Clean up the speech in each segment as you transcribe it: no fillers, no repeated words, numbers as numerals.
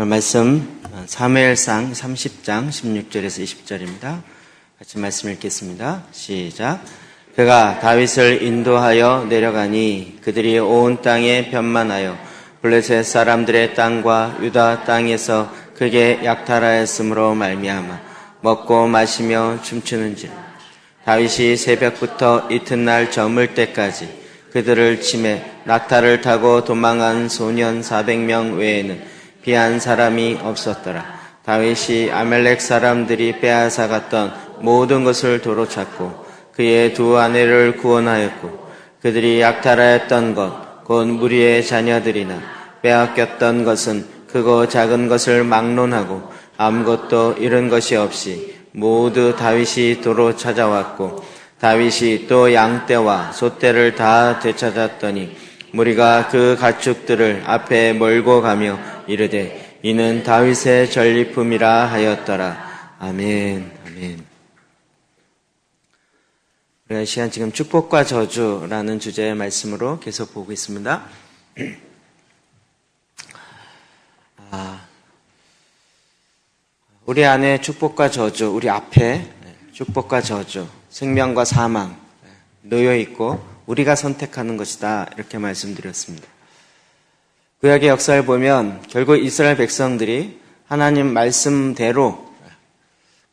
오늘 말씀 사무엘상 30장 16절에서 20절입니다. 같이 말씀 읽겠습니다. 시작. 그가 다윗을 인도하여 내려가니 그들이 온 땅에 변만하여 블레셋 사람들의 땅과 유다 땅에서 크게 약탈하였으므로 말미암아 먹고 마시며 춤추는지라. 다윗이 새벽부터 이튿날 저물 때까지 그들을 치매 낙타를 타고 도망한 소년 400명 외에는 피한 사람이 없었더라. 다윗이 아멜렉 사람들이 빼앗아갔던 모든 것을 도로 찾고 그의 두 아내를 구원하였고 그들이 약탈하였던 것 곧 무리의 자녀들이나 빼앗겼던 것은 크고 작은 것을 막론하고 아무것도 잃은 것이 없이 모두 다윗이 도로 찾아왔고 다윗이 또 양떼와 소떼를 다 되찾았더니 무리가 그 가축들을 앞에 몰고 가며 이르되 이는 다윗의 전리품이라 하였더라. 아멘. 아멘. 우리가 이 시간 지금 축복과 저주라는 주제의 말씀으로 계속 보고 있습니다. 우리 안에 축복과 저주, 우리 앞에 축복과 저주, 생명과 사망 놓여 있고 우리가 선택하는 것이다. 이렇게 말씀드렸습니다. 구약의 역사를 보면 결국 이스라엘 백성들이 하나님 말씀대로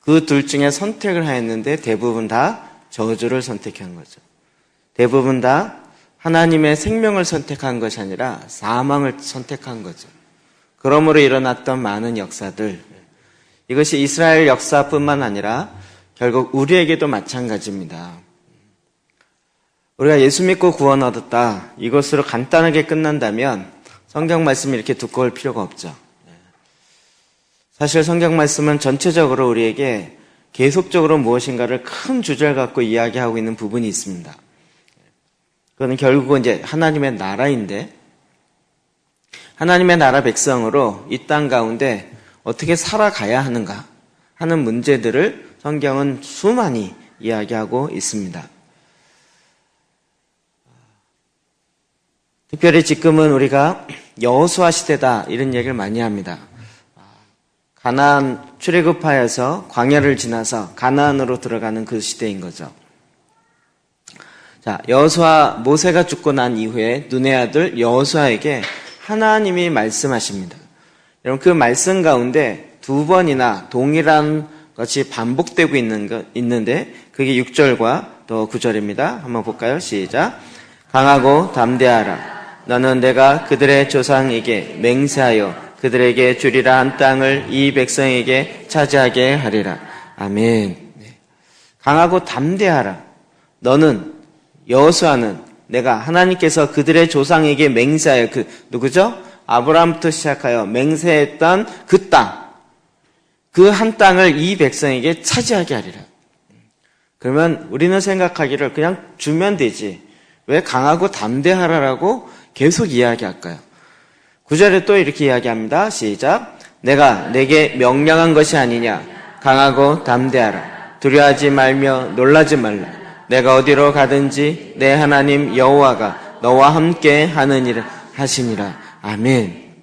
그 둘 중에 선택을 하였는데 대부분 다 저주를 선택한 거죠. 대부분 다 하나님의 생명을 선택한 것이 아니라 사망을 선택한 거죠. 그러므로 일어났던 많은 역사들, 이것이 이스라엘 역사뿐만 아니라 결국 우리에게도 마찬가지입니다. 우리가 예수 믿고 구원 얻었다, 이것으로 간단하게 끝난다면 성경 말씀이 이렇게 두꺼울 필요가 없죠. 사실 성경 말씀은 전체적으로 우리에게 계속적으로 무엇인가를 큰 주제를 갖고 이야기하고 있는 부분이 있습니다. 그건 결국은 이제 하나님의 나라인데, 하나님의 나라 백성으로 이 땅 가운데 어떻게 살아가야 하는가 하는 문제들을 성경은 수많이 이야기하고 있습니다. 특별히 지금은 우리가 여호수아 시대다 이런 얘기를 많이 합니다. 가나안 출애굽하여서 광야를 지나서 가나안으로 들어가는 그 시대인 거죠. 자, 여호수아 모세가 죽고 난 이후에 눈의 아들 여호수아에게 하나님이 말씀하십니다. 여러분 그 말씀 가운데 두 번이나 동일한 것이 반복되고 있는데 그게 6절과 또 9절입니다. 한번 볼까요? 시작. 강하고 담대하라. 너는 내가 그들의 조상에게 맹세하여 그들에게 주리라 한 땅을 이 백성에게 차지하게 하리라. 아멘. 강하고 담대하라. 너는, 여호수아는 내가 하나님께서 그들의 조상에게 맹세하여 누구죠? 아브라함부터 시작하여 맹세했던 그 땅, 그 한 땅을 이 백성에게 차지하게 하리라. 그러면 우리는 생각하기를 그냥 주면 되지, 왜 강하고 담대하라라고 계속 이야기할까요? 9절에 또 이렇게 이야기합니다. 시작. 내가 내게 명령한 것이 아니냐. 강하고 담대하라. 두려워하지 말며 놀라지 말라. 내가 어디로 가든지 내 하나님 여호와가 너와 함께 하느니라 하시니라. 아멘.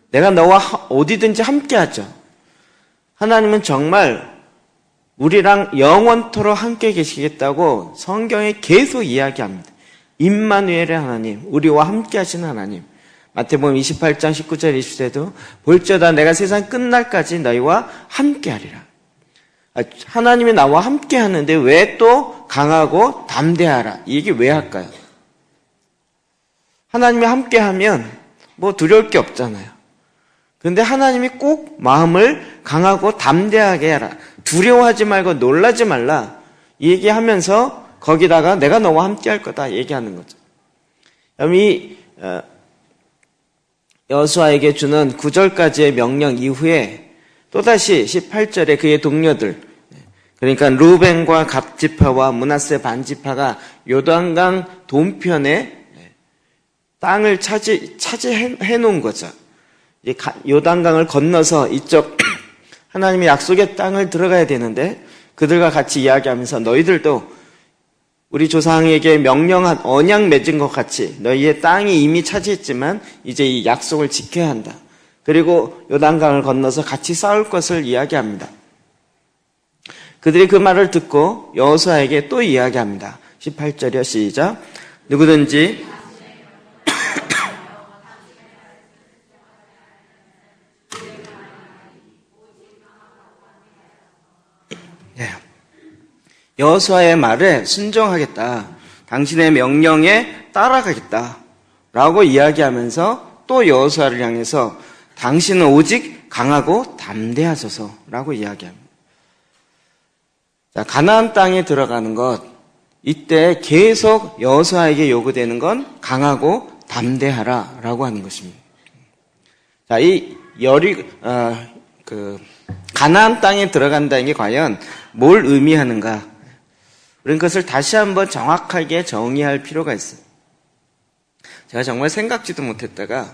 내가 너와 어디든지 함께 하죠. 하나님은 정말 우리랑 영원토록 함께 계시겠다고 성경에 계속 이야기합니다. 임마누엘의 하나님, 우리와 함께 하시는 하나님. 마태복음 28장 19절 20절에도 볼지어다 내가 세상 끝날까지 너희와 함께 하리라. 하나님이 나와 함께 하는데 왜 또 강하고 담대하라, 이게 왜 할까요? 하나님이 함께 하면 뭐 두려울 게 없잖아요. 그런데 하나님이 꼭 마음을 강하고 담대하게 해라, 두려워하지 말고 놀라지 말라, 이 얘기하면서 거기다가 내가 너와 함께 할 거다 얘기하는 거죠. 그럼 이 여호수아에게 주는 9절까지의 명령 이후에 또다시 18절에 그의 동료들, 그러니까 루벤과 갓지파와 므낫세 반지파가 요단강 동편에 땅을 차지해 놓은 거죠. 요단강을 건너서 이쪽 하나님의 약속의 땅을 들어가야 되는데 그들과 같이 이야기하면서 너희들도 우리 조상에게 명령한 언약 맺은 것 같이 너희의 땅이 이미 차지했지만 이제 이 약속을 지켜야 한다. 그리고 요단강을 건너서 같이 싸울 것을 이야기합니다. 그들이 그 말을 듣고 여호수아에게 또 이야기합니다. 18절이요, 시작. 누구든지 여호수아의 말에 순종하겠다. 당신의 명령에 따라가겠다. 라고 이야기하면서 또 여호수아를 향해서 당신은 오직 강하고 담대하소서 라고 이야기합니다. 자, 가나안 땅에 들어가는 것, 이때 계속 여호수아에게 요구되는 건 강하고 담대하라 라고 하는 것입니다. 자, 이 가나안 땅에 들어간다는 게 과연 뭘 의미하는가? 그런 것을 다시 한번 정확하게 정의할 필요가 있어요. 제가 정말 생각지도 못했다가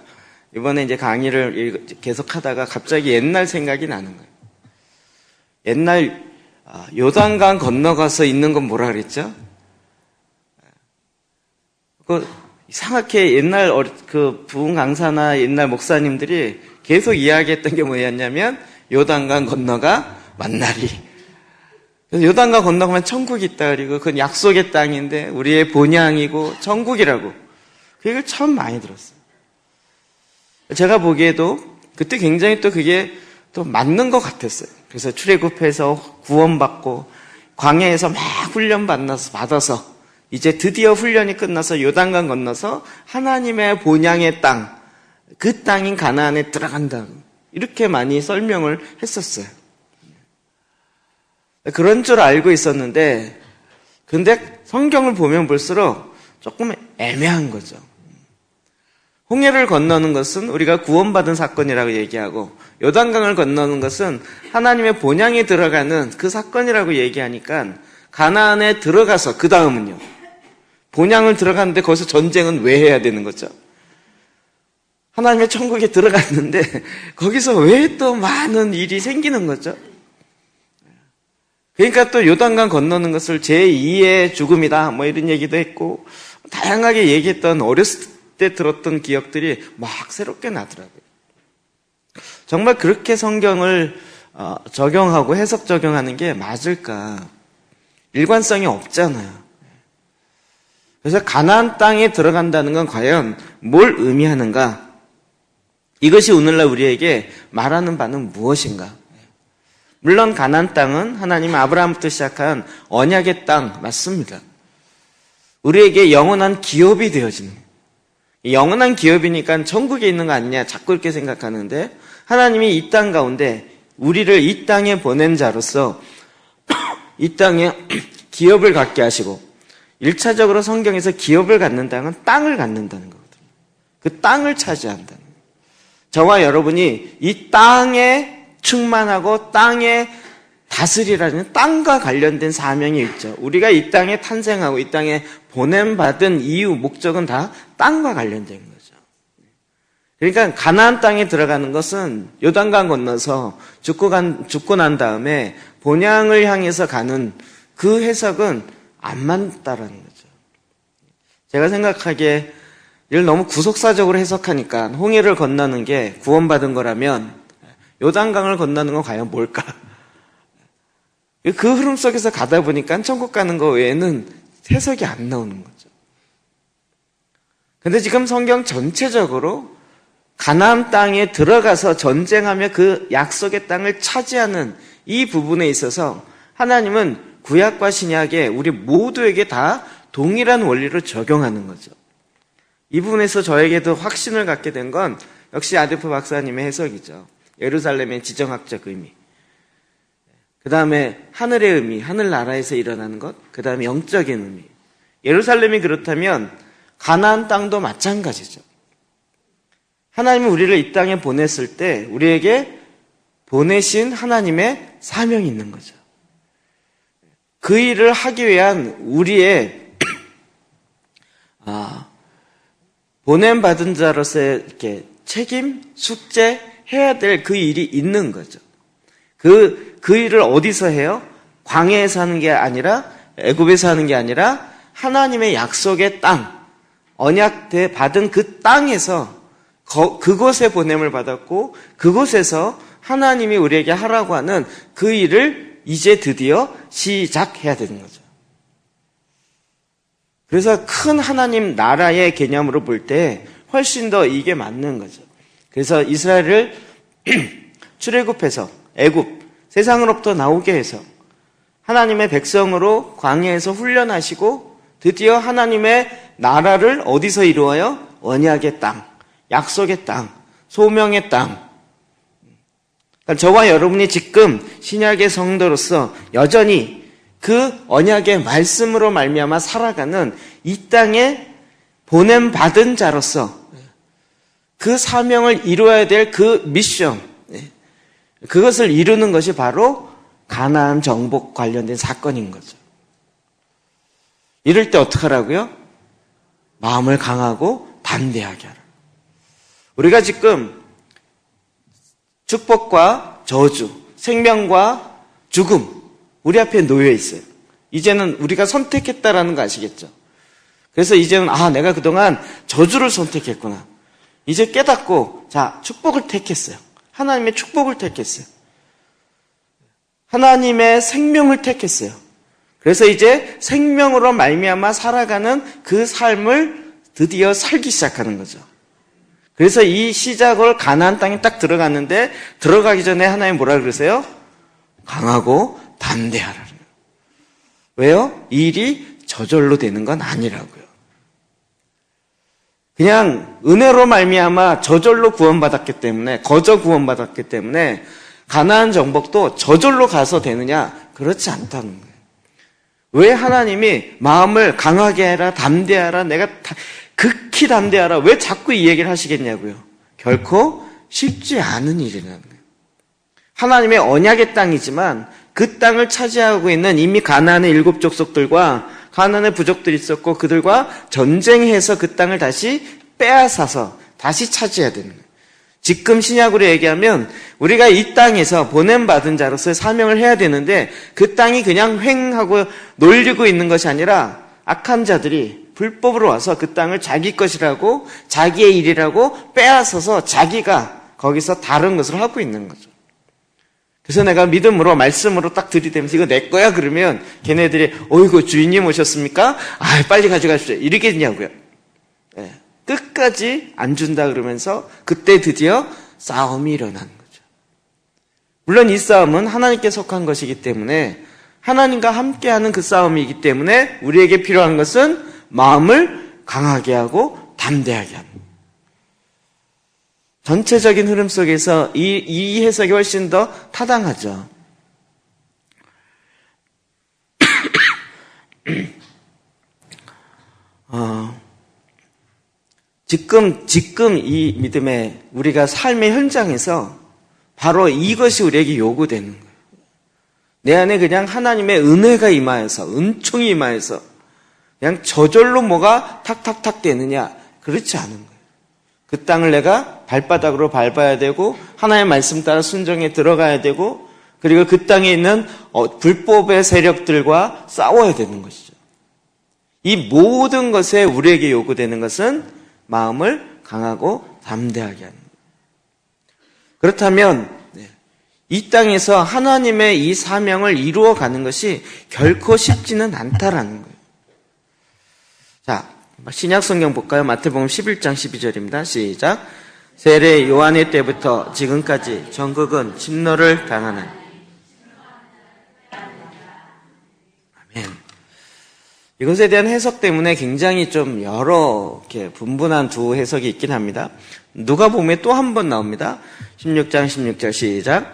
이번에 이제 강의를 계속 하다가 갑자기 옛날 생각이 나는 거예요. 옛날 요단강 건너가서 있는 건 뭐라 그랬죠? 이상하게 옛날 그 부흥 강사나 옛날 목사님들이 계속 이야기했던 게 뭐였냐면 요단강 건너가 만나리. 요단강 건너가면 천국이 있다 그리고 그건 약속의 땅인데 우리의 본향이고 천국이라고. 그 얘기를 처음 많이 들었어요. 제가 보기에도 그때 굉장히 또 그게 또 맞는 것 같았어요. 그래서 출애굽해서 구원받고 광야에서 막 훈련 받아서 이제 드디어 훈련이 끝나서 요단강 건너서 하나님의 본향의 땅, 그 땅인 가나안에 들어간다. 이렇게 많이 설명을 했었어요. 그런 줄 알고 있었는데 근데 성경을 보면 볼수록 조금 애매한 거죠. 홍해를 건너는 것은 우리가 구원받은 사건이라고 얘기하고 요단강을 건너는 것은 하나님의 본향에 들어가는 그 사건이라고 얘기하니까 가나안에 들어가서 그 다음은요. 본향을 들어갔는데 거기서 전쟁은 왜 해야 되는 거죠? 하나님의 천국에 들어갔는데 거기서 왜 또 많은 일이 생기는 거죠? 그러니까 또 요단강 건너는 것을 제2의 죽음이다 뭐 이런 얘기도 했고 다양하게 얘기했던 어렸을 때 들었던 기억들이 막 새롭게 나더라고요. 정말 그렇게 성경을 적용하고 해석 적용하는 게 맞을까? 일관성이 없잖아요. 그래서 가나안 땅에 들어간다는 건 과연 뭘 의미하는가? 이것이 오늘날 우리에게 말하는 바는 무엇인가? 물론 가나안 땅은 하나님 아브라함부터 시작한 언약의 땅 맞습니다. 우리에게 영원한 기업이 되어지는 영원한 기업이니까 천국에 있는 거 아니냐 자꾸 이렇게 생각하는데 하나님이 이 땅 가운데 우리를 이 땅에 보낸 자로서 이 땅에 기업을 갖게 하시고 1차적으로 성경에서 기업을 갖는다는 건 땅을 갖는다는 거거든요. 그 땅을 차지한다는 거예요. 저와 여러분이 이 땅에 충만하고 땅에 다스리라는 땅과 관련된 사명이 있죠. 우리가 이 땅에 탄생하고 이 땅에 보냄받은 이유, 목적은 다 땅과 관련된 거죠. 그러니까 가나안 땅에 들어가는 것은 요단강 건너서 죽고 난 다음에 본향을 향해서 가는 그 해석은 안 맞다라는 거죠. 제가 생각하기에 이걸 너무 구속사적으로 해석하니까 홍해를 건너는 게 구원받은 거라면 요단강을 건너는 건 과연 뭘까? 그 흐름 속에서 가다 보니까 천국 가는 거 외에는 해석이 안 나오는 거죠. 근데 지금 성경 전체적으로 가나안 땅에 들어가서 전쟁하며 그 약속의 땅을 차지하는 이 부분에 있어서 하나님은 구약과 신약에 우리 모두에게 다 동일한 원리를 적용하는 거죠. 이 부분에서 저에게도 확신을 갖게 된 건 역시 아데프 박사님의 해석이죠. 예루살렘의 지정학적 의미, 그 다음에 하늘의 의미, 하늘나라에서 일어나는 것, 그 다음에 영적인 의미. 예루살렘이 그렇다면 가나안 땅도 마찬가지죠. 하나님은 우리를 이 땅에 보냈을 때 우리에게 보내신 하나님의 사명이 있는 거죠. 그 일을 하기 위한 우리의 보냄받은 자로서의 이렇게 책임, 숙제, 해야 될 그 일이 있는 거죠. 그 일을 어디서 해요? 광야에서 하는 게 아니라 애굽에서 하는 게 아니라 하나님의 약속의 땅, 언약 받은 그 땅에서 그곳에 보냄을 받았고 그곳에서 하나님이 우리에게 하라고 하는 그 일을 이제 드디어 시작해야 되는 거죠. 그래서 큰 하나님 나라의 개념으로 볼 때 훨씬 더 이게 맞는 거죠. 그래서 이스라엘을 출애굽해서 애굽 세상으로부터 나오게 해서 하나님의 백성으로 광야에서 훈련하시고 드디어 하나님의 나라를 어디서 이루어요? 언약의 땅, 약속의 땅, 소명의 땅. 그러니까 저와 여러분이 지금 신약의 성도로서 여전히 그 언약의 말씀으로 말미암아 살아가는 이 땅에 보냄 받은 자로서 그 사명을 이루어야 될 그 미션, 그것을 이루는 것이 바로 가나안 정복 관련된 사건인 거죠. 이럴 때 어떻게 하라고요? 마음을 강하고 담대하게 하라. 우리가 지금 축복과 저주, 생명과 죽음, 우리 앞에 놓여 있어요. 이제는 우리가 선택했다라는 거 아시겠죠? 그래서 이제는 내가 그동안 저주를 선택했구나. 이제 깨닫고 축복을 택했어요. 하나님의 축복을 택했어요. 하나님의 생명을 택했어요. 그래서 이제 생명으로 말미암아 살아가는 그 삶을 드디어 살기 시작하는 거죠. 그래서 이 시작을 가나안 땅에 딱 들어갔는데 들어가기 전에 하나님 뭐라 그러세요? 강하고 담대하라. 왜요? 이 일이 저절로 되는 건 아니라고요. 그냥 은혜로 말미암아 저절로 구원받았기 때문에 거저 구원받았기 때문에 가나안 정복도 저절로 가서 되느냐? 그렇지 않다는 거예요. 왜 하나님이 마음을 강하게 해라, 담대하라, 내가 극히 담대하라, 왜 자꾸 이 얘기를 하시겠냐고요. 결코 쉽지 않은 일이라는 거예요. 하나님의 언약의 땅이지만 그 땅을 차지하고 있는 이미 가나안의 7 족속들과 가나안의 부족들이 있었고 그들과 전쟁해서 그 땅을 다시 빼앗아서 다시 차지해야 되는 거예요. 지금 신약으로 얘기하면 우리가 이 땅에서 보냄받은 자로서의 사명을 해야 되는데 그 땅이 그냥 횡하고 놀리고 있는 것이 아니라 악한 자들이 불법으로 와서 그 땅을 자기 것이라고 자기의 일이라고 빼앗아서 자기가 거기서 다른 것을 하고 있는 거죠. 그래서 내가 믿음으로 말씀으로 딱 들이대면서 이거 내 거야 그러면 걔네들이 어이구 주인님 오셨습니까? 빨리 가져가십시오. 이러겠냐고요. 끝까지 안 준다 그러면서 그때 드디어 싸움이 일어나는 거죠. 물론 이 싸움은 하나님께 속한 것이기 때문에 하나님과 함께하는 그 싸움이기 때문에 우리에게 필요한 것은 마음을 강하게 하고 담대하게 하는 거예요. 전체적인 흐름 속에서 이 해석이 훨씬 더 타당하죠. 지금 이 믿음의 우리가 삶의 현장에서 바로 이것이 우리에게 요구되는 거예요. 내 안에 그냥 하나님의 은혜가 임하여서 은총이 임하여서 그냥 저절로 뭐가 탁탁탁 되느냐 그렇지 않은 거예요. 그 땅을 내가 발바닥으로 밟아야 되고 하나님의 말씀 따라 순종에 들어가야 되고 그리고 그 땅에 있는 불법의 세력들과 싸워야 되는 것이죠. 이 모든 것에 우리에게 요구되는 것은 마음을 강하고 담대하게 하는 거예요. 그렇다면 이 땅에서 하나님의 이 사명을 이루어가는 것이 결코 쉽지는 않다라는 거예요. 자, 신약 성경 볼까요? 마태복음 11장 12절입니다. 시작. 세례 요한의 때부터 지금까지 전국은 침노를 당하는. 아멘. 이것에 대한 해석 때문에 굉장히 좀 여러 분분한 두 해석이 있긴 합니다. 누가복음에 또 한 번 나옵니다. 16장 16절 시작.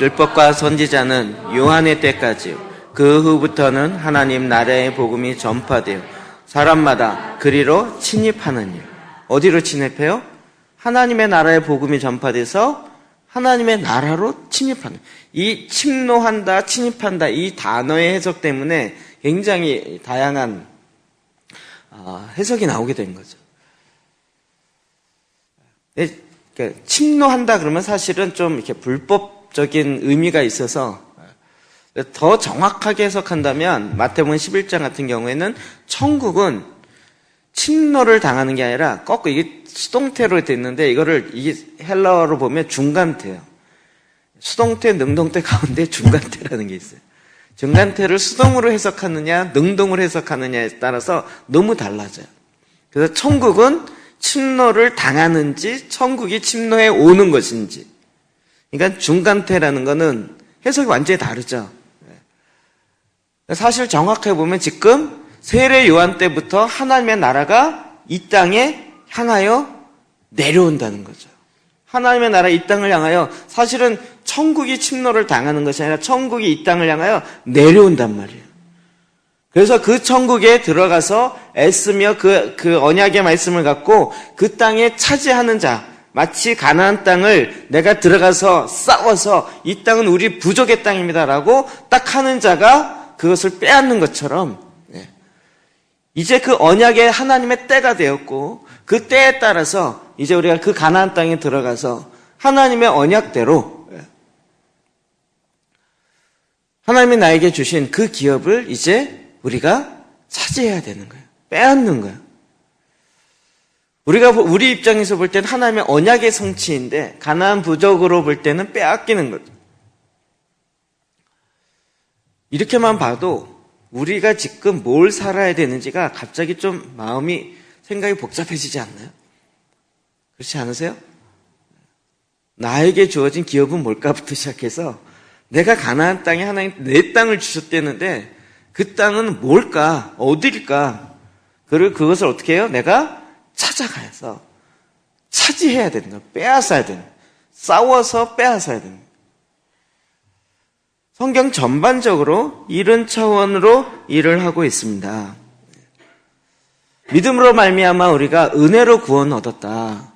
율법과 선지자는 요한의 때까지 그 후부터는 하나님 나라의 복음이 전파되어 사람마다 그리로 침입하느니. 어디로 침입해요? 하나님의 나라의 복음이 전파돼서 하나님의 나라로 침입하는. 이 침노한다, 침입한다 이 단어의 해석 때문에 굉장히 다양한 해석이 나오게 된 거죠. 침노한다 그러면 사실은 좀 이렇게 불법적인 의미가 있어서 더 정확하게 해석한다면 마태복음 11장 같은 경우에는 천국은 침노를 당하는 게 아니라 거꾸로 이게 수동태로 돼 있는데 이게 헬라어로 보면 중간태예요. 수동태, 능동태 가운데 중간태라는 게 있어요. 중간태를 수동으로 해석하느냐, 능동으로 해석하느냐에 따라서 너무 달라져요. 그래서 천국은 침노를 당하는지, 천국이 침노해 오는 것인지. 그러니까 중간태라는 거는 해석이 완전히 다르죠. 사실 정확하게 보면 지금 세례 요한 때부터 하나님의 나라가 이 땅에 향하여 내려온다는 거죠. 하나님의 나라 이 땅을 향하여 사실은 천국이 침노를 당하는 것이 아니라 천국이 이 땅을 향하여 내려온단 말이에요. 그래서 그 천국에 들어가서 애쓰며 그 언약의 말씀을 갖고 그 땅에 차지하는 자, 마치 가나안 땅을 내가 들어가서 싸워서 이 땅은 우리 부족의 땅입니다라고 딱 하는 자가 그것을 빼앗는 것처럼 이제 그 언약의 하나님의 때가 되었고 그 때에 따라서 이제 우리가 그 가나안 땅에 들어가서 하나님의 언약대로 하나님이 나에게 주신 그 기업을 이제 우리가 차지해야 되는 거예요. 빼앗는 거예요. 우리 입장에서 볼 때는 하나님의 언약의 성취인데 가나안 부족으로 볼 때는 빼앗기는 거죠. 이렇게만 봐도 우리가 지금 뭘 살아야 되는지가 갑자기 좀 생각이 복잡해지지 않나요? 그렇지 않으세요? 나에게 주어진 기업은 뭘까부터 시작해서 내가 가나안 땅에 하나님 내 땅을 주셨다는데 그 땅은 뭘까? 어딜까? 그리고 그것을 어떻게 해요? 내가 찾아가서 차지해야 되는 거예요. 빼앗아야 되는 거예요. 싸워서 빼앗아야 되는 거예요. 성경 전반적으로 이런 차원으로 일을 하고 있습니다. 믿음으로 말미암아 우리가 은혜로 구원 얻었다.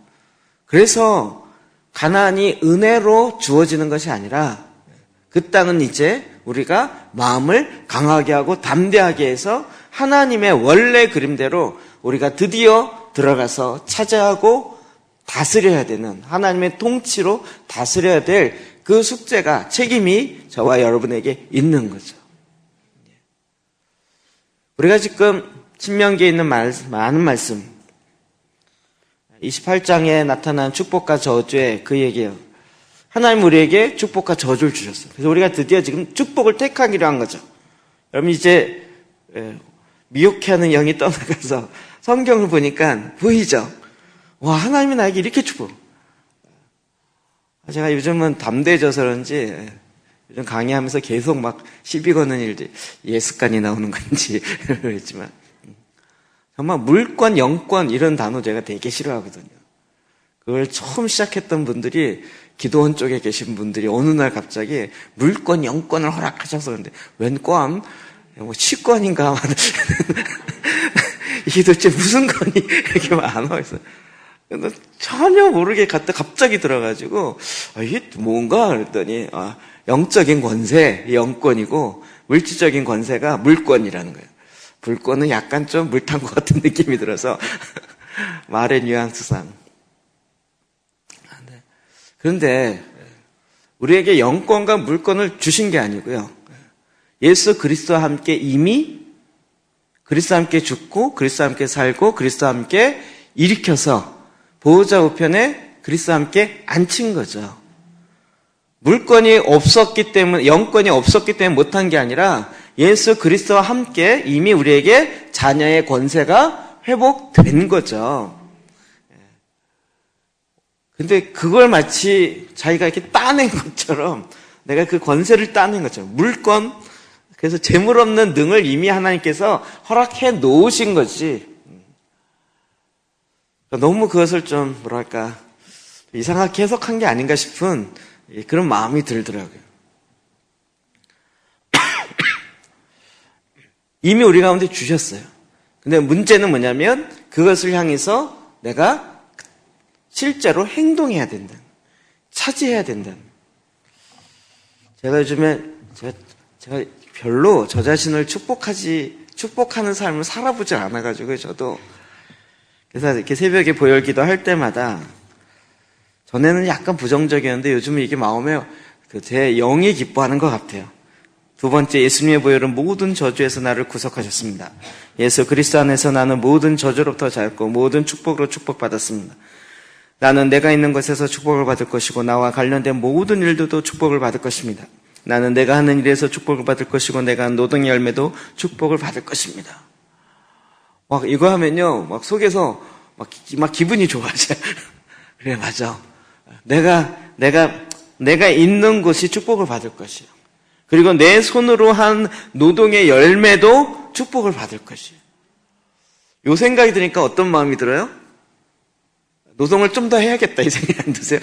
그래서 가나안이 은혜로 주어지는 것이 아니라 그 땅은 이제 우리가 마음을 강하게 하고 담대하게 해서 하나님의 원래 그림대로 우리가 드디어 들어가서 차지하고 다스려야 되는 하나님의 통치로 다스려야 될 그 숙제가 책임이 저와 여러분에게 있는 거죠. 우리가 지금 신명기에 있는 많은 말씀 28장에 나타난 축복과 저주의 그 얘기예요. 하나님 우리에게 축복과 저주를 주셨어요. 그래서 우리가 드디어 지금 축복을 택하기로 한 거죠. 여러분 이제 미혹해하는 영이 떠나가서 성경을 보니까 보이죠? 와, 하나님이 나에게 이렇게 축복. 제가 요즘은 담대해져서 그런지 요즘 강의하면서 계속 막 시비 거는 일들, 예습관이 나오는 건지 그랬지만 정말 물권, 영권 이런 단어 제가 되게 싫어하거든요. 그걸 처음 시작했던 분들이 기도원 쪽에 계신 분들이 어느 날 갑자기 물권, 영권을 허락하셔서 그런데 웬 권? 뭐 치권인가? 이게 도대체 무슨 권이 이렇게 많아 있어요. 전혀 모르게 갑자기 들어가지고 이게 뭔가 그랬더니 영적인 권세, 영권이고 물질적인 권세가 물권이라는 거예요. 불권은 약간 좀 물 탄 것 같은 느낌이 들어서 말의 뉘앙스상. 그런데 우리에게 영권과 물권을 주신 게 아니고요. 예수 그리스도와 함께 이미 그리스도와 함께 죽고 그리스도와 함께 살고 그리스도와 함께 일으켜서 보호자 우편에 그리스도와 함께 앉힌 거죠. 물권이 없었기 때문에, 영권이 없었기 때문에 못한 게 아니라 예수 그리스도와 함께 이미 우리에게 자녀의 권세가 회복된 거죠. 근데 그걸 마치 자기가 이렇게 따낸 것처럼 내가 그 권세를 따낸 것처럼 물권, 그래서 재물 없는 능을 이미 하나님께서 허락해 놓으신 거지. 너무 그것을 좀 뭐랄까 이상하게 해석한 게 아닌가 싶은 그런 마음이 들더라고요. 이미 우리 가운데 주셨어요. 근데 문제는 뭐냐면 그것을 향해서 내가 실제로 행동해야 된다. 차지해야 된다. 제가 요즘에 제가 별로 저 자신을 축복하는 삶을 살아보질 않아가지고 저도 그래서 이렇게 새벽에 보혈기도 할 때마다 전에는 약간 부정적이었는데 요즘은 이게 마음에 제 영이 기뻐하는 것 같아요. 두 번째, 예수님의 보혈은 모든 저주에서 나를 구속하셨습니다. 예수 그리스도 안에서 나는 모든 저주로부터 자유롭고 모든 축복으로 축복받았습니다. 나는 내가 있는 곳에서 축복을 받을 것이고 나와 관련된 모든 일들도 축복을 받을 것입니다. 나는 내가 하는 일에서 축복을 받을 것이고 내가 한 노동의 열매도 축복을 받을 것입니다. 막 이거 하면요, 막 속에서 막 기분이 좋아져요. 그래, 맞아. 내가 있는 곳이 축복을 받을 것이에요. 그리고 내 손으로 한 노동의 열매도 축복을 받을 것이에요. 요 생각이 드니까 어떤 마음이 들어요? 노동을 좀 더 해야겠다 이 생각이 안 드세요?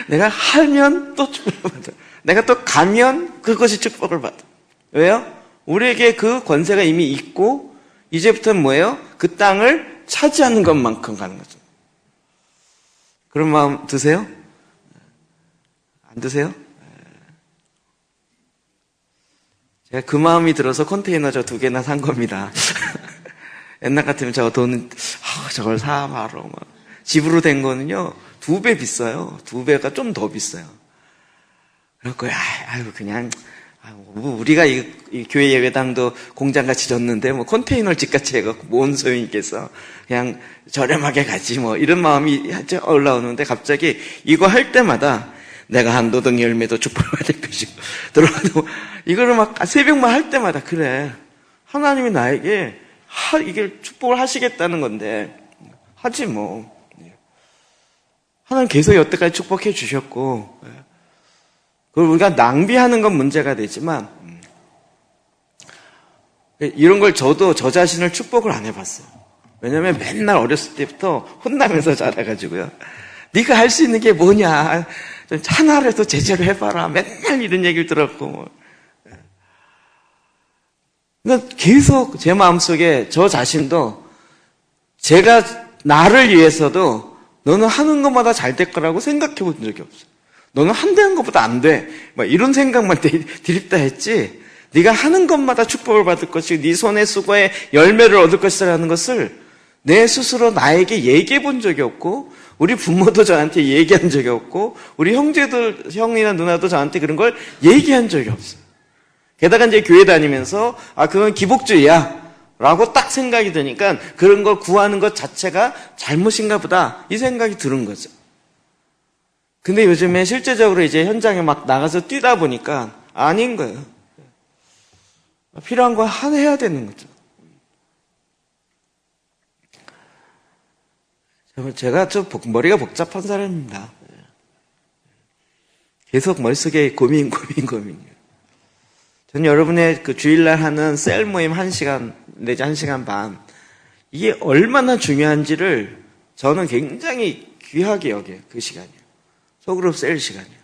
내가 하면 또 축복을 받아. 내가 또 가면 그것이 축복을 받아. 왜요? 우리에게 그 권세가 이미 있고 이제부터는 뭐예요? 그 땅을 차지하는 것만큼 가는 거죠. 그런 마음 드세요? 안 드세요? 제가 그 마음이 들어서 컨테이너 저 2개나 산 겁니다. 옛날 같으면 저 돈, 저걸 사, 바로. 집으로 된 거는요, 2배 비싸요. 2배가 좀 더 비싸요. 그럴 아유, 그냥, 우리가 이 교회 예배당도 공장같이 졌는데, 컨테이너 집같이 해갖고, 뭔 소용이 있겠어. 그냥 저렴하게 가지, 이런 마음이 올라오는데, 갑자기 이거 할 때마다, 내가 한 노동 열매도 축복받을 것이고, 들어가도, 이거를 새벽만 할 때마다, 그래. 하나님이 나에게, 이게 축복을 하시겠다는 건데, 하지 뭐. 하나님 계속 여태까지 축복해 주셨고, 그걸 우리가 낭비하는 건 문제가 되지만, 이런 걸 저도 저 자신을 축복을 안 해봤어요. 왜냐면 맨날 어렸을 때부터 혼나면서 자라가지고요. 네가 할 수 있는 게 뭐냐. 좀 하나라도 제대로 해봐라. 맨날 이런 얘기를 들었고. 그러니까 계속 제 마음속에 저 자신도 제가 나를 위해서도 너는 하는 것마다 잘 될 거라고 생각해 본 적이 없어요. 너는 한다는 것보다 안 돼. 이런 생각만 드립다 했지. 네가 하는 것마다 축복을 받을 것이고 네 손의 수고에 열매를 얻을 것이라는 것을 내 스스로 나에게 얘기해 본 적이 없고 우리 부모도 저한테 얘기한 적이 없고 우리 형제들, 형이나 누나도 저한테 그런 걸 얘기한 적이 없어요. 게다가 이제 교회 다니면서 그건 기복주의야 라고 딱 생각이 드니까 그런 걸 구하는 것 자체가 잘못인가 보다 이 생각이 드는 거죠. 근데 요즘에 실제적으로 이제 현장에 막 나가서 뛰다 보니까 아닌 거예요. 필요한 거 해야 되는 거죠. 제가 좀 머리가 복잡한 사람입니다. 계속 머릿속에 고민이에요. 저는 여러분의 그 주일날 하는 셀 모임 1시간 내지 1시간 반 이게 얼마나 중요한지를 저는 굉장히 귀하게 여겨요. 그 시간이요. 소그룹 셀 시간이요.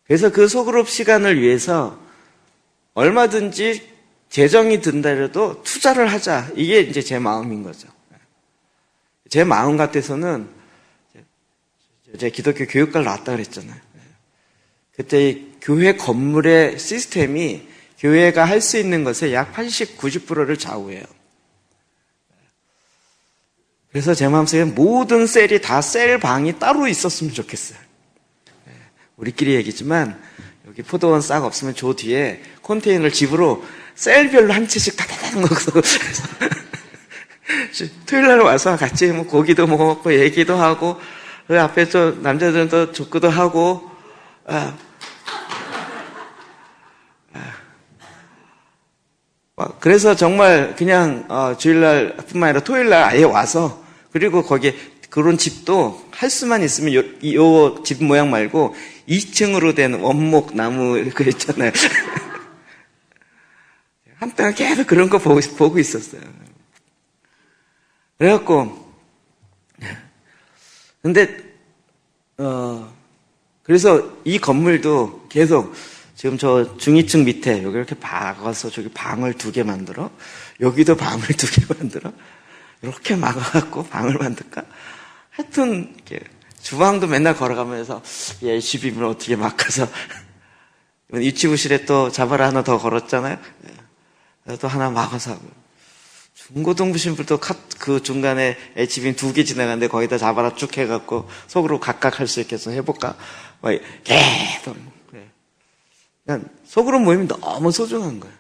그래서 그 소그룹 시간을 위해서 얼마든지 재정이 든다라도 투자를 하자. 이게 이제 제 마음인 거죠. 제 마음 같아서는 제가 기독교 교육과를 나왔다 그랬잖아요. 그때 교회 건물의 시스템이 교회가 할 수 있는 것의 약 80, 90%를 좌우해요. 그래서 제 마음속에 모든 셀이 다 셀 방이 따로 있었으면 좋겠어요. 우리끼리 얘기지만 여기 포도원 싹 없으면 저 뒤에 컨테이너를 집으로 셀별로 한 채씩 다다닥 넣어서 토요일날 와서 같이 고기도 먹고 얘기도 하고 그 앞에 또 남자들은 또 족구도 하고 그래서 정말 그냥 주일날 뿐만 아니라 토요일날 아예 와서 그리고 거기에 그런 집도 할 수만 있으면 요 집 모양 말고 2층으로 된 원목 나무 그 있잖아요. 한때는 계속 그런 거 보고 있었어요. 그래갖고 근데 그래서 이 건물도 계속 지금 저 중위층 밑에 여기 이렇게 박아서 저기 방을 2개 만들어 여기도 방을 2개 만들어 이렇게 막아갖고 방을 만들까? 하여튼 이렇게 주방도 맨날 걸어가면서 LCB를 어떻게 막아서 유치부실에 또 자바라 하나 더 걸었잖아요. 또 하나 막아서 중고등부신불도 그 중간에 HBM 2개 지나가는데 거기다 자바라 쭉 해갖고 속으로 각각 할 수 있게 해서 해볼까? 계속 그러니까 소그룹 모임이 너무 소중한 거예요.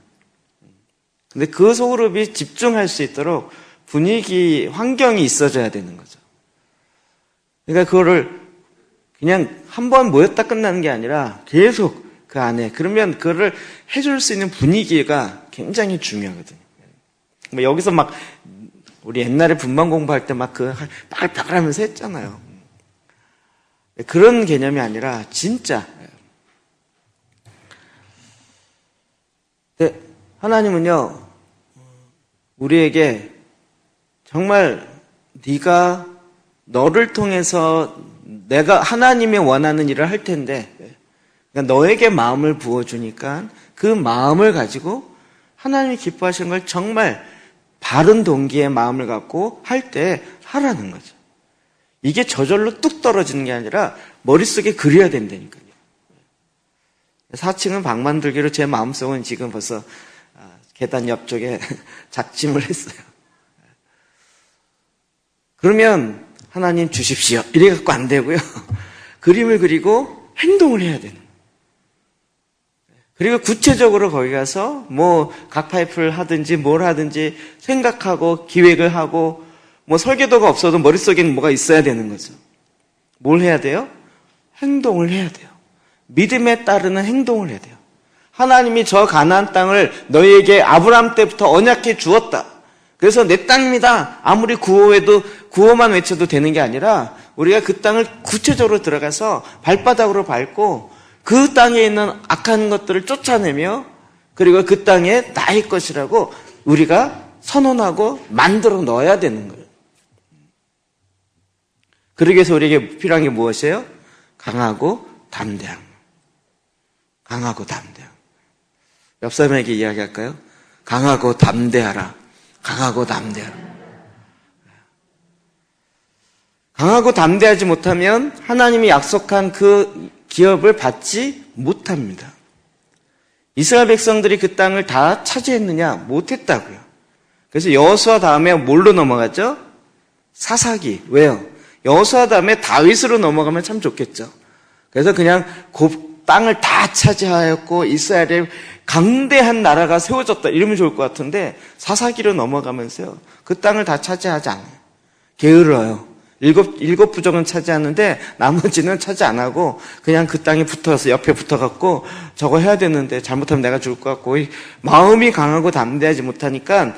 근데 그 소그룹이 집중할 수 있도록 분위기, 환경이 있어줘야 되는 거죠. 그러니까 그거를 그냥 한 번 모였다 끝나는 게 아니라 계속 그 안에, 그러면 그거를 해줄 수 있는 분위기가 굉장히 중요하거든요. 뭐 여기서 막 우리 옛날에 분반 공부할 때 막 그 빠글빠글 하면서 했잖아요. 그런 개념이 아니라 진짜 하나님은요, 우리에게 정말 네가 너를 통해서 내가 하나님의 원하는 일을 할 텐데, 그러니까 너에게 마음을 부어주니까 그 마음을 가지고 하나님이 기뻐하시는 걸 정말 바른 동기의 마음을 갖고 할 때 하라는 거죠. 이게 저절로 뚝 떨어지는 게 아니라 머릿속에 그려야 된다니까요. 4층은 방 만들기로 제 마음속은 지금 벌써 계단 옆쪽에 작짐을 했어요. 그러면 하나님 주십시오 이래 갖고 안 되고요. 그림을 그리고 행동을 해야 되는. 그리고 구체적으로 거기 가서 뭐 각파이프를 하든지 뭘 하든지 생각하고 기획을 하고, 뭐 설계도가 없어도 머릿속에는 뭐가 있어야 되는 거죠. 뭘 해야 돼요? 행동을 해야 돼요. 믿음에 따르는 행동을 해야 돼요. 하나님이 저 가나안 땅을 너희에게 아브라함 때부터 언약해 주었다. 그래서 내 땅입니다. 아무리 구호만 외쳐도 되는 게 아니라 우리가 그 땅을 구체적으로 들어가서 발바닥으로 밟고 그 땅에 있는 악한 것들을 쫓아내며, 그리고 그 땅에 나의 것이라고 우리가 선언하고 만들어 넣어야 되는 거예요. 그러기 위해서 우리에게 필요한 게 무엇이에요? 강하고 담대함. 강하고 담대함. 옆 사람에게 이야기할까요? 강하고 담대하라. 강하고 담대하라. 강하고 담대하지 못하면 하나님이 약속한 그 기업을 받지 못합니다. 이스라엘 백성들이 그 땅을 다 차지했느냐? 못했다고요. 그래서 여호수아 다음에 뭘로 넘어갔죠? 사사기. 왜요? 여호수아 다음에 다윗으로 넘어가면 참 좋겠죠. 그래서 그냥 그 땅을 다 차지하였고 이스라엘에 강대한 나라가 세워졌다 이러면 좋을 것 같은데, 사사기로 넘어가면서요, 그 땅을 다 차지하지 않아요. 게으러요. 일곱 부족은 차지하는데 나머지는 차지 안 하고 그냥 그 땅에 붙어서 옆에 붙어갖고 저거 해야 되는데 잘못하면 내가 죽을 것 같고, 마음이 강하고 담대하지 못하니까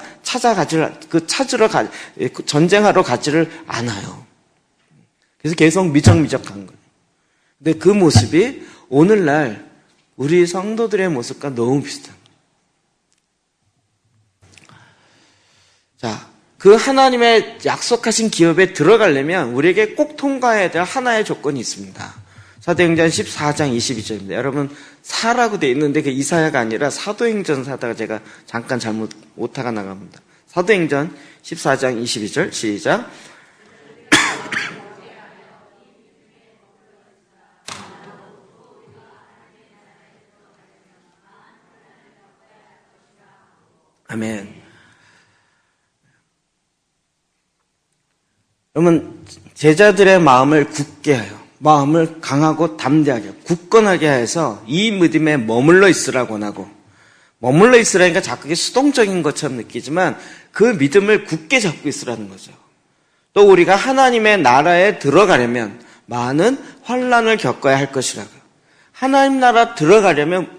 전쟁하러 가지를 않아요. 그래서 계속 미적미적한 거예요. 근데 그 모습이 오늘날 우리 성도들의 모습과 너무 비슷한 거예요. 자, 그 하나님의 약속하신 기업에 들어가려면 우리에게 꼭 통과해야 될 하나의 조건이 있습니다. 사도행전 14장 22절입니다. 여러분, 사라고 되어 있는데 그 이사야가 아니라 사도행전 사다가 제가 잠깐 잘못 오타가 나갑니다. 사도행전 14장 22절 시작. 아멘. 여러분, 제자들의 마음을 굳게 하여, 마음을 강하고 담대하게, 굳건하게 해서 이 믿음에 머물러 있으라고 하고, 머물러 있으라니까 자꾸 그게 수동적인 것처럼 느끼지만 그 믿음을 굳게 잡고 있으라는 거죠. 또 우리가 하나님의 나라에 들어가려면 많은 환난을 겪어야 할 것이라고요. 하나님 나라 들어가려면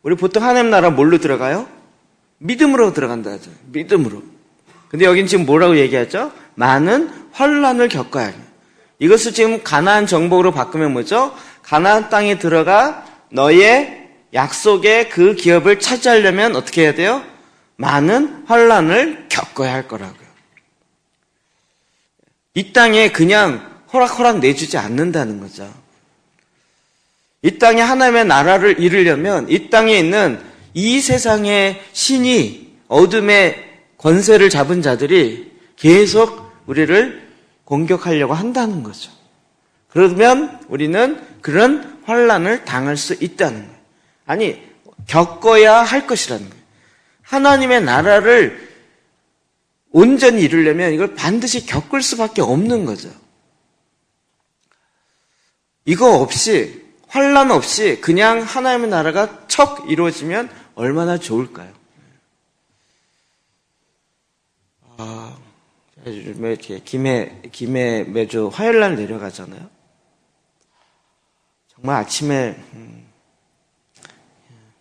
우리 보통 하나님 나라 뭘로 들어가요? 믿음으로 들어간다 하죠. 믿음으로. 근데 여긴 지금 뭐라고 얘기하죠? 많은 환난을 겪어야 해요. 이것을 지금 가나안 정복으로 바꾸면 뭐죠? 가나안 땅에 들어가 너의 약속의 그 기업을 차지하려면 어떻게 해야 돼요? 많은 환난을 겪어야 할 거라고요. 이 땅에 그냥 호락호락 내주지 않는다는 거죠. 이 땅에 하나님의 나라를 이루려면 이 땅에 있는 이 세상의 신이, 어둠의 권세를 잡은 자들이 계속 우리를 공격하려고 한다는 거죠. 그러면 우리는 그런 환난을 당할 수 있다는 거예요. 아니, 겪어야 할 것이라는 거예요. 하나님의 나라를 온전히 이루려면 이걸 반드시 겪을 수밖에 없는 거죠. 이거 없이 환란 없이 그냥 하나님의 나라가 척 이루어지면 얼마나 좋을까요? 요즘에 이렇게 김해 매주 화요일날 내려가잖아요. 정말 아침에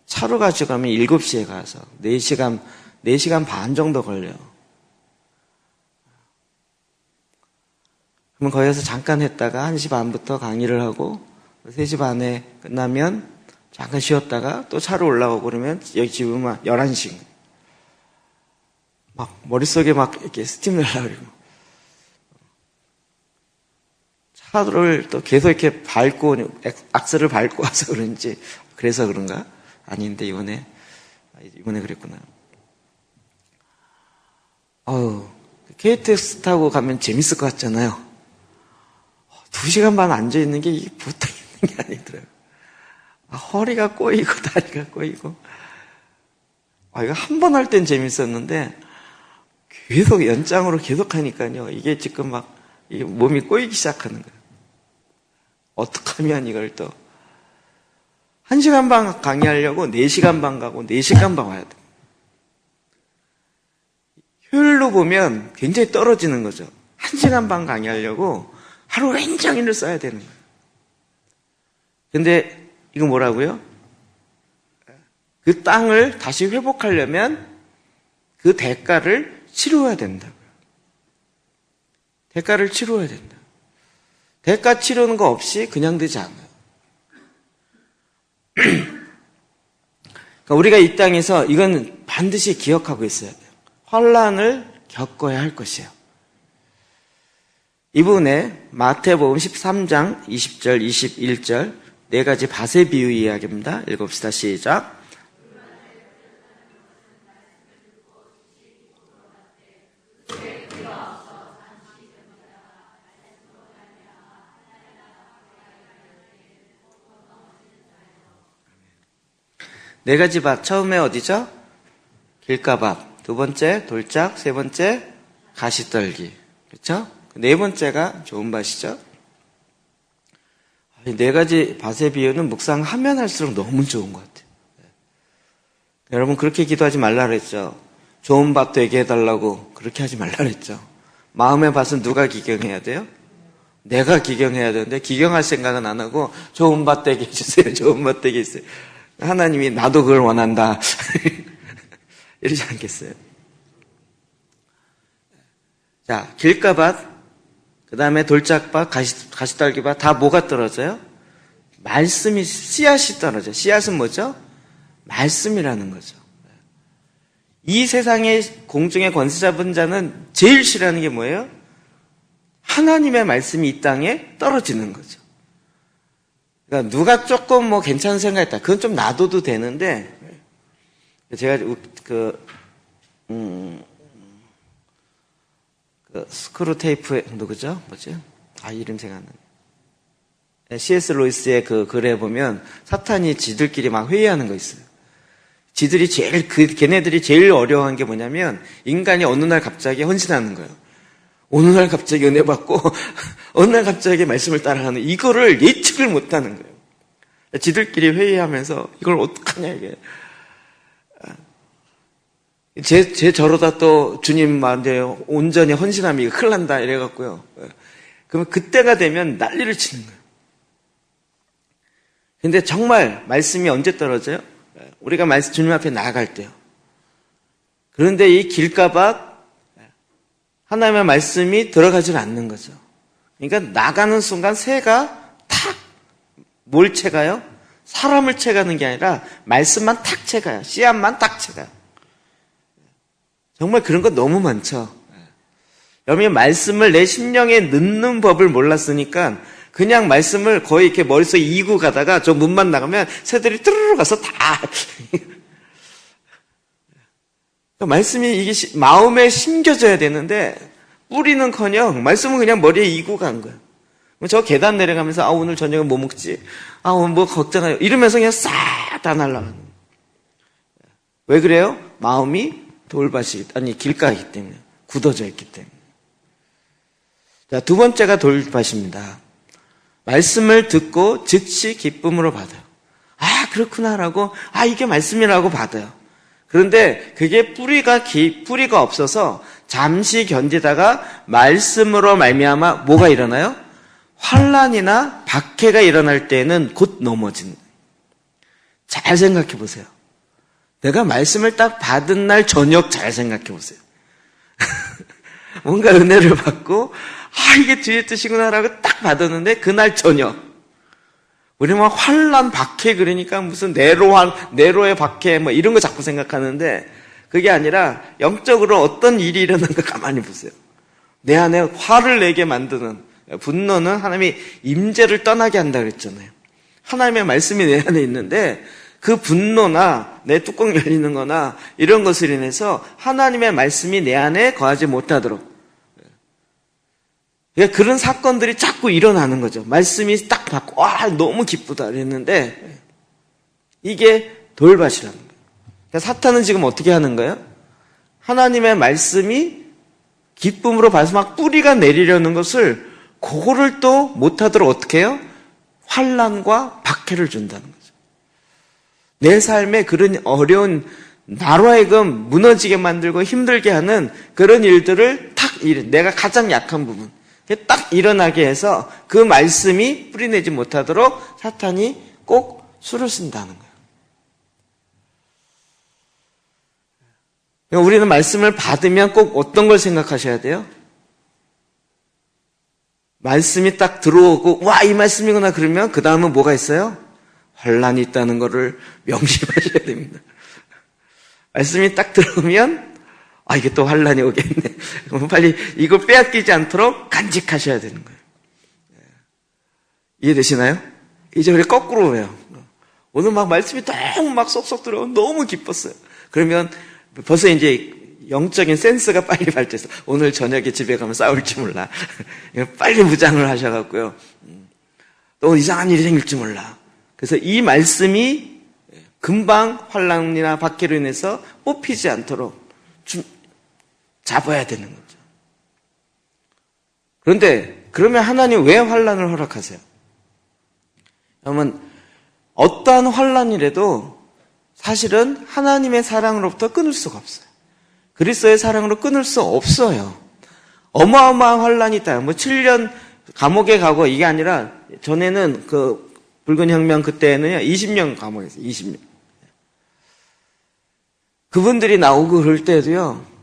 차로 가지고 가면 7시에 가서 4시간 반 정도 걸려요. 그러면 거기서 잠깐 했다가 1시 반부터 강의를 하고 3시 반에 끝나면 잠깐 쉬었다가 또 차로 올라오고 그러면 여기 집은 막 11시. 막 머릿속에 막 이렇게 스팀 날라고 그러고. 차를 또 계속 이렇게 밟고, 악셀을 밟고 와서 그런지, 그래서 그런가? 아닌데, 이번에 그랬구나. KTX 타고 가면 재밌을 것 같잖아요. 2시간 반 앉아있는 게 이게 보통 있는 게 아니더라고요. 허리가 꼬이고, 다리가 꼬이고. 이거 한 번 할 땐 재밌었는데, 계속 연장으로 계속 하니까요. 이게 지금 막, 이게 몸이 꼬이기 시작하는 거예요. 어떻게 하면 이걸 또 1시간 반 강의하려고 4시간 반 가고 4시간 반 와야 돼요. 효율로 보면 굉장히 떨어지는 거죠. 1시간 반 강의하려고 하루 왼종일을 써야 되는 거예요. 근데 이거 뭐라고요? 그 땅을 다시 회복하려면 그 대가를 치러야 된다고요. 대가를 치러야 된다. 대가 치르는 거 없이 그냥 되지 않아요. 그러니까 우리가 이 땅에서 이건 반드시 기억하고 있어야 돼요. 환란을 겪어야 할 것이에요. 이 부분에 마태복음 13장 20절, 21절 4가지 밭의 비유 이야기입니다. 읽읍시다. 시작. 네 가지 밭. 처음에 어디죠? 길가밭. 두 번째 돌짝. 세 번째 가시떨기. 그렇죠? 네 번째가 좋은 밭이죠. 네 가지 밭의 비유는 묵상하면 할수록 너무 좋은 것 같아요. 여러분 그렇게 기도하지 말라 그랬죠. 좋은 밭 되게 해달라고 그렇게 하지 말라 그랬죠. 마음의 밭은 누가 기경해야 돼요? 내가 기경해야 되는데 기경할 생각은 안 하고 좋은 밭 되게 해주세요. 좋은 밭 되게 해주세요. 하나님이 나도 그걸 원한다. 이러지 않겠어요? 자, 길가밭, 그 다음에 돌짝밭, 가시떨기밭, 다 뭐가 떨어져요? 말씀이, 씨앗이 떨어져요. 씨앗은 뭐죠? 말씀이라는 거죠. 이 세상의 공중의 권세 잡은 자는 제일 싫어하는 게 뭐예요? 하나님의 말씀이 이 땅에 떨어지는 거죠. 그러니까 누가 조금 뭐 괜찮은 생각했다. 그건 좀 놔둬도 되는데, 제가 스크루 테이프에, 누구죠? 뭐지? 이름 생각 안 나네. C.S. 로이스의 그 글에 보면 사탄이 지들끼리 막 회의하는 거 있어요. 걔네들이 제일 어려워한 게 뭐냐면 인간이 어느 날 갑자기 헌신하는 거예요. 어느 날 갑자기 은혜 받고 어느 날 갑자기 말씀을 따라하는 이거를 예측을 못 하는 거예요. 지들끼리 회의하면서 이걸 어떡하냐 이게. 저러다 또 주님 말에 온전히 헌신하면 이거 큰일 난다 이래갖고요. 그러면 그때가 되면 난리를 치는 거예요. 근데 정말 말씀이 언제 떨어져요? 우리가 주님 앞에 나아갈 때요. 그런데 이 길가밭 하나님의 말씀이 들어가질 않는 거죠. 그러니까 나가는 순간 새가 탁 뭘 채가요? 사람을 채가는 게 아니라 말씀만 탁 채가요. 씨앗만 탁 채가요. 정말 그런 거 너무 많죠. 여러분이 말씀을 내 심령에 넣는 법을 몰랐으니까 그냥 말씀을 거의 이렇게 머릿속에 이고 가다가 저 문만 나가면 새들이 뚜루루 가서 다 말씀이 이게 마음에 심겨져야 되는데 뿌리는커녕 말씀은 그냥 머리에 이고 간 거예요. 저 계단 내려가면서 오늘 저녁에 뭐 먹지? 오늘 뭐 걱정해요. 이러면서 그냥 싹 다 날아가는 거예요. 왜 그래요? 마음이 길가이기 때문에 굳어져 있기 때문에. 자, 두 번째가 돌밭입니다. 말씀을 듣고 즉시 기쁨으로 받아요. 아, 그렇구나라고, 아, 이게 말씀이라고 받아요. 그런데 그게 뿌리가 없어서 잠시 견디다가 말씀으로 말미암아 뭐가 일어나요? 환난이나 박해가 일어날 때는 곧 넘어진다. 잘 생각해 보세요. 내가 말씀을 딱 받은 날 저녁 잘 생각해 보세요. 뭔가 은혜를 받고 이게 주의 뜻이구나라고 딱 받았는데 그날 저녁 우리 막 환난 박해 그러니까 무슨 네로의 박해 뭐 이런 거 자꾸 생각하는데 그게 아니라 영적으로 어떤 일이 일어난가 가만히 보세요. 내 안에 화를 내게 만드는 분노는 하나님이 임재를 떠나게 한다 그랬잖아요. 하나님의 말씀이 내 안에 있는데 그 분노나 내 뚜껑 열리는 거나 이런 것을 인해서 하나님의 말씀이 내 안에 거하지 못하도록 그런 사건들이 자꾸 일어나는 거죠. 말씀이 딱 받고 너무 기쁘다 그랬는데 이게 돌밭이라는 거예요. 그러니까 사탄은 지금 어떻게 하는 거예요? 하나님의 말씀이 기쁨으로 받아서 막 뿌리가 내리려는 것을 그거를 또 못하도록 어떻게 해요? 환난과 박해를 준다는 거죠. 내 삶에 그런 어려운 나로 하여금 무너지게 만들고 힘들게 하는 그런 일들을 내가 가장 약한 부분 딱 일어나게 해서 그 말씀이 뿌리내지 못하도록 사탄이 꼭 수를 쓴다는 거예요. 우리는 말씀을 받으면 꼭 어떤 걸 생각하셔야 돼요? 말씀이 딱 들어오고 이 말씀이구나 그러면 그 다음은 뭐가 있어요? 환난이 있다는 거를 명심하셔야 됩니다. 말씀이 딱 들어오면 이게 또 환난이 오겠네. 그럼 빨리 이거 빼앗기지 않도록 간직하셔야 되는 거예요. 이해되시나요? 이제 우리 거꾸로 해요. 오늘 막 말씀이 너무 막 쏙쏙 들어오면 너무 기뻤어요. 그러면 벌써 이제 영적인 센스가 빨리 발전해서 오늘 저녁에 집에 가면 싸울지 몰라. 빨리 무장을 하셔갖고요. 또 이상한 일이 생길지 몰라. 그래서 이 말씀이 금방 환난이나 박해로 인해서 뽑히지 않도록 잡아야 되는 거죠. 그런데 그러면 하나님 왜 환난을 허락하세요? 여러분 어떠한 환난이라도 사실은 하나님의 사랑으로부터 끊을 수가 없어요. 그리스도의 사랑으로 끊을 수 없어요. 어마어마한 환난이 있다. 7년 감옥에 가고 이게 아니라 전에는 그 붉은 혁명 그때는요 20년 감옥에 있어요. 20년. 그분들이 나오고 그럴 때도요.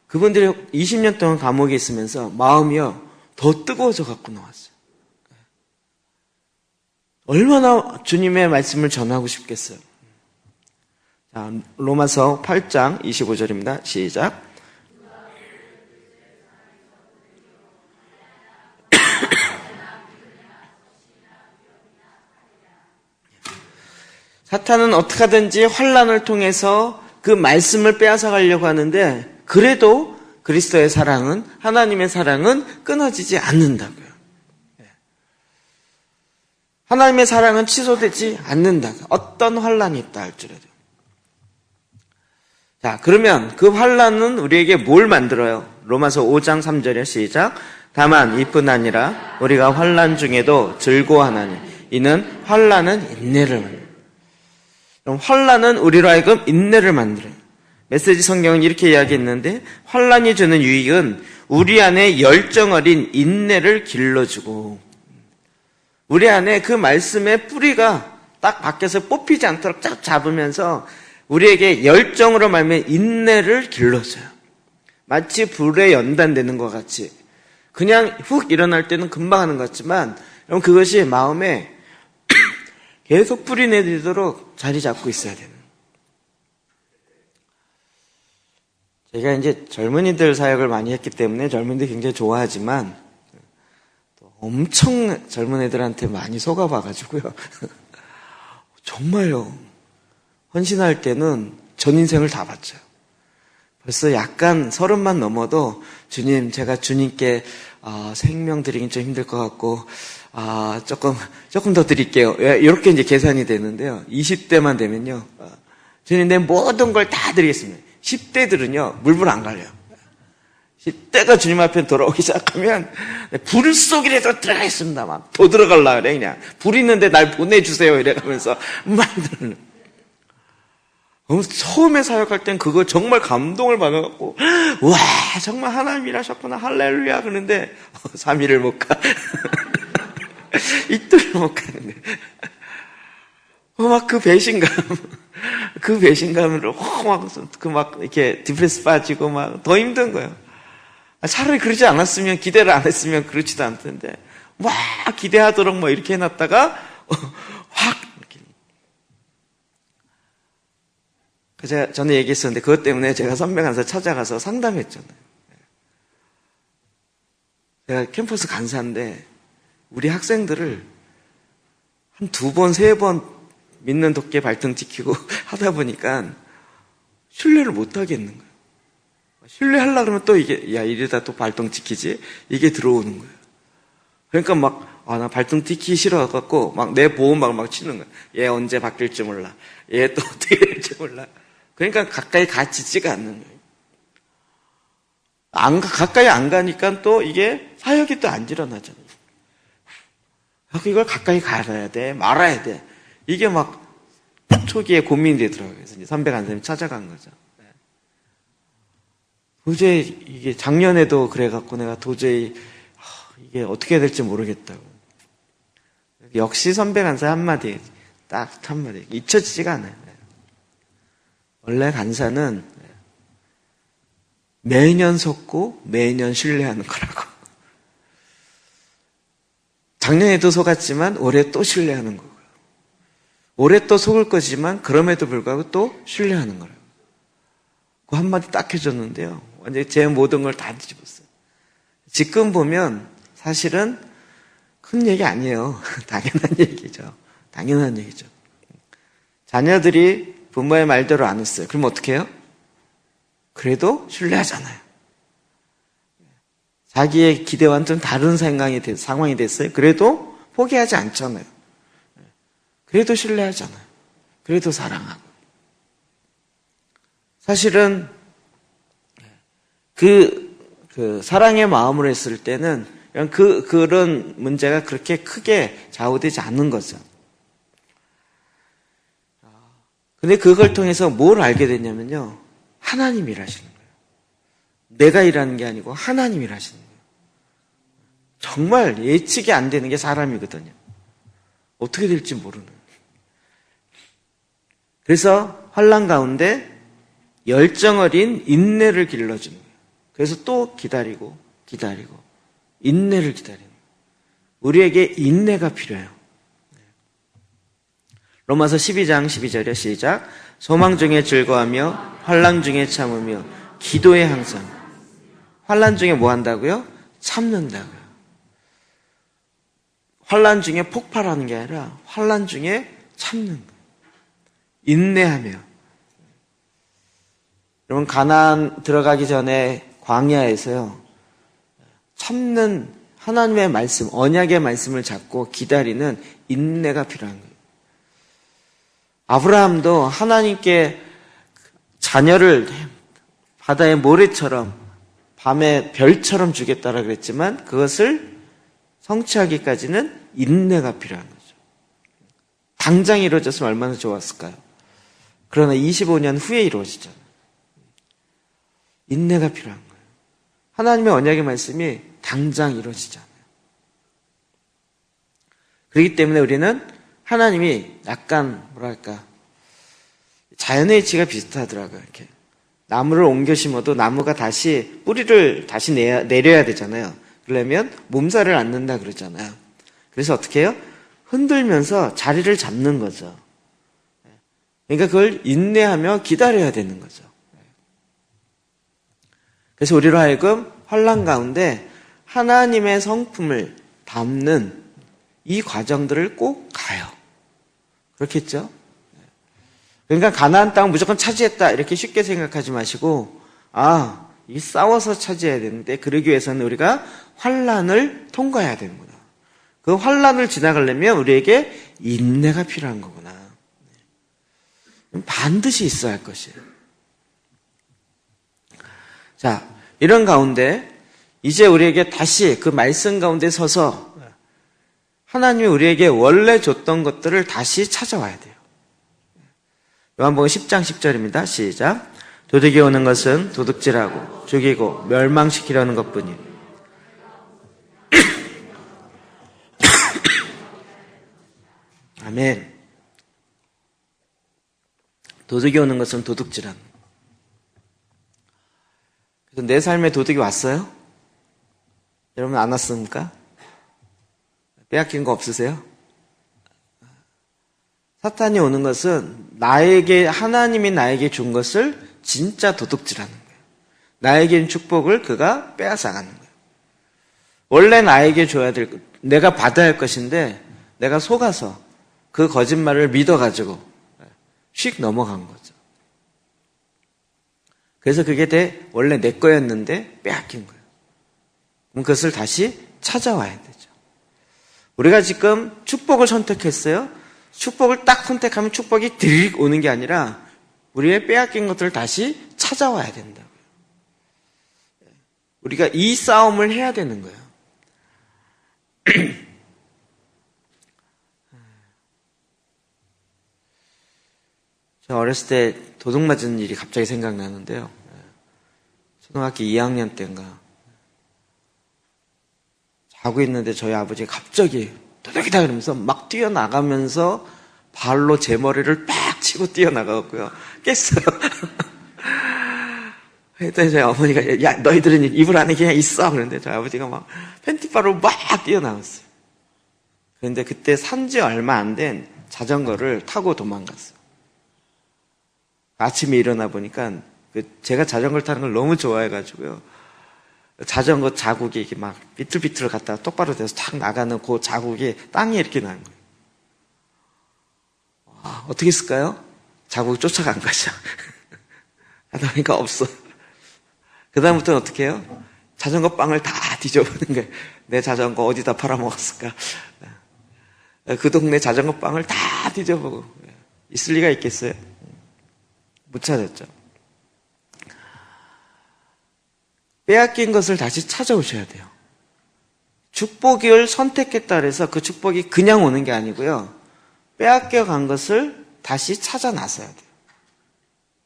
그분들이 20년 동안 감옥에 있으면서 마음이요 더 뜨거워져 갖고 나왔어요. 얼마나 주님의 말씀을 전하고 싶겠어요. 자, 로마서 8장 25절입니다. 시작. 사탄은 어떻게 하든지 환난을 통해서 그 말씀을 빼앗아 가려고 하는데 그래도 그리스도의 사랑은 하나님의 사랑은 끊어지지 않는다고요. 하나님의 사랑은 취소되지 않는다. 어떤 환난이 있다 할지라도. 자, 그러면 그 환난은 우리에게 뭘 만들어요? 로마서 5장 3절에 시작. 다만 이뿐 아니라 우리가 환난 중에도 즐거워하나니 이는 환난은 인내를 만들어요. 그럼 환난은 우리로 하여금 인내를 만들어요. 메시지 성경은 이렇게 이야기했는데 환난이 주는 유익은 우리 안에 열정 어린 인내를 길러주고 우리 안에 그 말씀의 뿌리가 딱 밖에서 뽑히지 않도록 쫙 잡으면서 우리에게 열정으로 말미암아 인내를 길러줘요. 마치 불에 연단되는 것 같이 그냥 훅 일어날 때는 금방 하는 것 같지만 여러분 그것이 마음에 계속 뿌리 내리도록 자리 잡고 있어야 되는. 제가 이제 젊은이들 사역을 많이 했기 때문에 젊은이들 굉장히 좋아하지만 또 엄청 젊은 애들한테 많이 속아봐가지고요. 정말요. 헌신할 때는 전 인생을 다 바쳐요. 벌써 약간 30만 넘어도 주님 제가 주님께 생명 드리긴 좀 힘들 것 같고 조금 더 드릴게요. 이렇게 이제 계산이 되는데요. 20대만 되면요. 주님 내 모든 걸 다 드리겠습니다. 10대들은요. 물불 안 갈려요. 때가 주님 앞에 돌아오기 시작하면 불 속이라도 들어가겠습니다. 막 더 들어가려고 그래. 그냥 불 있는데 날 보내주세요 이래가면서 막 처음에 사역할 땐 그거 정말 감동을 받아갖고 와 정말 하나님 일하셨구나 할렐루야 그러는데 3일을 못 가. 이틀을 못 가는데 막 그 배신감으로 막 이렇게 디프레스 빠지고 막 더 힘든 거예요. 차라리 그러지 않았으면 기대를 안 했으면 그렇지도 않던데 막 기대하도록 뭐 이렇게 해놨다가 확 이렇게. 제가 전에 얘기했었는데 그것 때문에 제가 선배 간사 찾아가서 상담했잖아요. 제가 캠퍼스 간사인데 우리 학생들을 한 2번, 3번 믿는 도끼에 발등 찍히고 하다 보니까 신뢰를 못 하겠는 거예요. 신뢰하려고 그러면 또 이게, 야, 이러다 또 발등 찍히지? 이게 들어오는 거예요. 그러니까 막, 나 발등 찍히기 싫어갖고, 막 내 보호막을 막 치는 거예요. 얘 언제 바뀔지 몰라. 얘 또 어떻게 될지 몰라. 그러니까 가까이 가지지가 않는 거예요. 가까이 안 가니까 또 이게 사역이 또 안 일어나잖아요. 이걸 가까이 가야 돼, 말아야 돼. 이게 막 초기에 고민이 되더라고요. 그래서 이제 선배 간사님 찾아간 거죠. 도저히 이게 작년에도 그래갖고 내가 도저히 이게 어떻게 해야 될지 모르겠다고. 역시 선배 간사 한마디, 딱 한마디 잊혀지지가 않아요. 원래 간사는 매년 속고 매년 신뢰하는 거라고. 작년에도 속았지만 올해 또 신뢰하는 거고요. 올해 또 속을 거지만 그럼에도 불구하고 또 신뢰하는 거라고. 그 한마디 딱 해줬는데요. 완전히 제 모든 걸 다 뒤집었어요. 지금 보면 사실은 큰 얘기 아니에요. 당연한 얘기죠. 당연한 얘기죠. 자녀들이 부모의 말대로 안 했어요. 그럼 어떻게 해요? 그래도 신뢰하잖아요. 자기의 기대와는 좀 다른 상황이 됐어요. 그래도 포기하지 않잖아요. 그래도 신뢰하잖아요. 그래도 사랑하고. 사실은 그 사랑의 마음으로 했을 때는 그런 문제가 그렇게 크게 좌우되지 않는 거죠. 근데 그걸 통해서 뭘 알게 됐냐면요. 하나님이 일하시는 거예요. 내가 일하는 게 아니고 하나님이 일하시는 거예요. 정말 예측이 안 되는 게 사람이거든요. 어떻게 될지 모르는. 그래서 환난 가운데 열정 어린 인내를 길러주는 거예요. 그래서 또 기다리고 인내를 기다리는 거예요. 우리에게 인내가 필요해요. 로마서 12장 12절에 시작. 소망 중에 즐거워하며 환난 중에 참으며 기도에 항상. 환난 중에 뭐 한다고요? 참는다고요. 환난 중에 폭발하는 게 아니라 환난 중에 참는 거예요. 인내하며. 여러분 가나안 들어가기 전에 광야에서요. 참는 하나님의 말씀, 언약의 말씀을 잡고 기다리는 인내가 필요한 거예요. 아브라함도 하나님께 자녀를 바다의 모래처럼 밤에 별처럼 주겠다라 그랬지만 그것을 성취하기까지는 인내가 필요한 거죠. 당장 이루어졌으면 얼마나 좋았을까요? 그러나 25년 후에 이루어지잖아요. 인내가 필요한 거예요. 하나님의 언약의 말씀이 당장 이루어지지 않아요. 그렇기 때문에 우리는 하나님이 약간 뭐랄까 자연의 이치가 비슷하더라고요. 이렇게 나무를 옮겨 심어도 나무가 다시 뿌리를 다시 내려야 되잖아요. 그러려면 몸살을 앓는다 그러잖아요. 그래서 어떻게 해요? 흔들면서 자리를 잡는 거죠. 그러니까 그걸 인내하며 기다려야 되는 거죠. 그래서 우리로 하여금 환난 가운데 하나님의 성품을 담는 이 과정들을 꼭 가요. 그렇겠죠? 그러니까 가나안 땅 무조건 차지했다 이렇게 쉽게 생각하지 마시고 이 싸워서 차지해야 되는데 그러기 위해서는 우리가 환난을 통과해야 되는구나. 그 환난을 지나가려면 우리에게 인내가 필요한 거구나. 반드시 있어야 할 것이에요. 자, 이런 가운데 이제 우리에게 다시 그 말씀 가운데 서서 하나님이 우리에게 원래 줬던 것들을 다시 찾아와야 돼요. 요한복음 10장 10절입니다. 시작. 도둑이 오는 것은 도둑질하고 죽이고 멸망시키려는 것뿐이에요. 아멘. 도둑이 오는 것은 도둑질하는. 그래서 내 삶에 도둑이 왔어요? 여러분 안 왔습니까? 빼앗긴 거 없으세요? 사탄이 오는 것은 하나님이 나에게 준 것을 진짜 도둑질하는 거예요. 나에게 준 축복을 그가 빼앗아가는 거예요. 원래 나에게 줘야 될, 내가 받아야 할 것인데 내가 속아서 그 거짓말을 믿어가지고 휙 넘어간 거죠. 그래서 그게 원래 내 거였는데 빼앗긴 거예요. 그럼 그것을 다시 찾아와야 되죠. 우리가 지금 축복을 선택했어요. 축복을 딱 선택하면 축복이 드릭 오는 게 아니라 우리의 빼앗긴 것들을 다시 찾아와야 된다고요. 우리가 이 싸움을 해야 되는 거예요. 저 어렸을 때 도둑 맞은 일이 갑자기 생각나는데요. 초등학교 2학년 때인가 자고 있는데 저희 아버지가 갑자기 도둑이다 그러면서 막 뛰어나가면서 발로 제 머리를 빡 치고 뛰어나가고요. 깼어요. 그랬더니 저희 어머니가 야 너희들은 이불 안에 그냥 있어 그런데 저희 아버지가 막 팬티바로 막 뛰어나갔어요. 그런데 그때 산지 얼마 안 된 자전거를 타고 도망갔어요. 아침에 일어나 보니까 제가 자전거를 타는 걸 너무 좋아해가지고요. 자전거 자국이 이렇게 막 비틀비틀 갔다가 똑바로 돼서 탁 나가는 그 자국이 땅에 이렇게 나는 거예요. 와, 어떻게 했을까요? 자국이 쫓아간 거죠. 하다 보니까 없어. 그 다음부터는 어떻게 해요? 자전거 빵을 다 뒤져보는 거예요. 내 자전거 어디다 팔아먹었을까? 그 동네 자전거 빵을 다 뒤져보고. 있을 리가 있겠어요? 못 찾았죠. 빼앗긴 것을 다시 찾아오셔야 돼요. 축복을 선택했다 그래서 그 축복이 그냥 오는 게 아니고요. 빼앗겨간 것을 다시 찾아 나서야 돼요.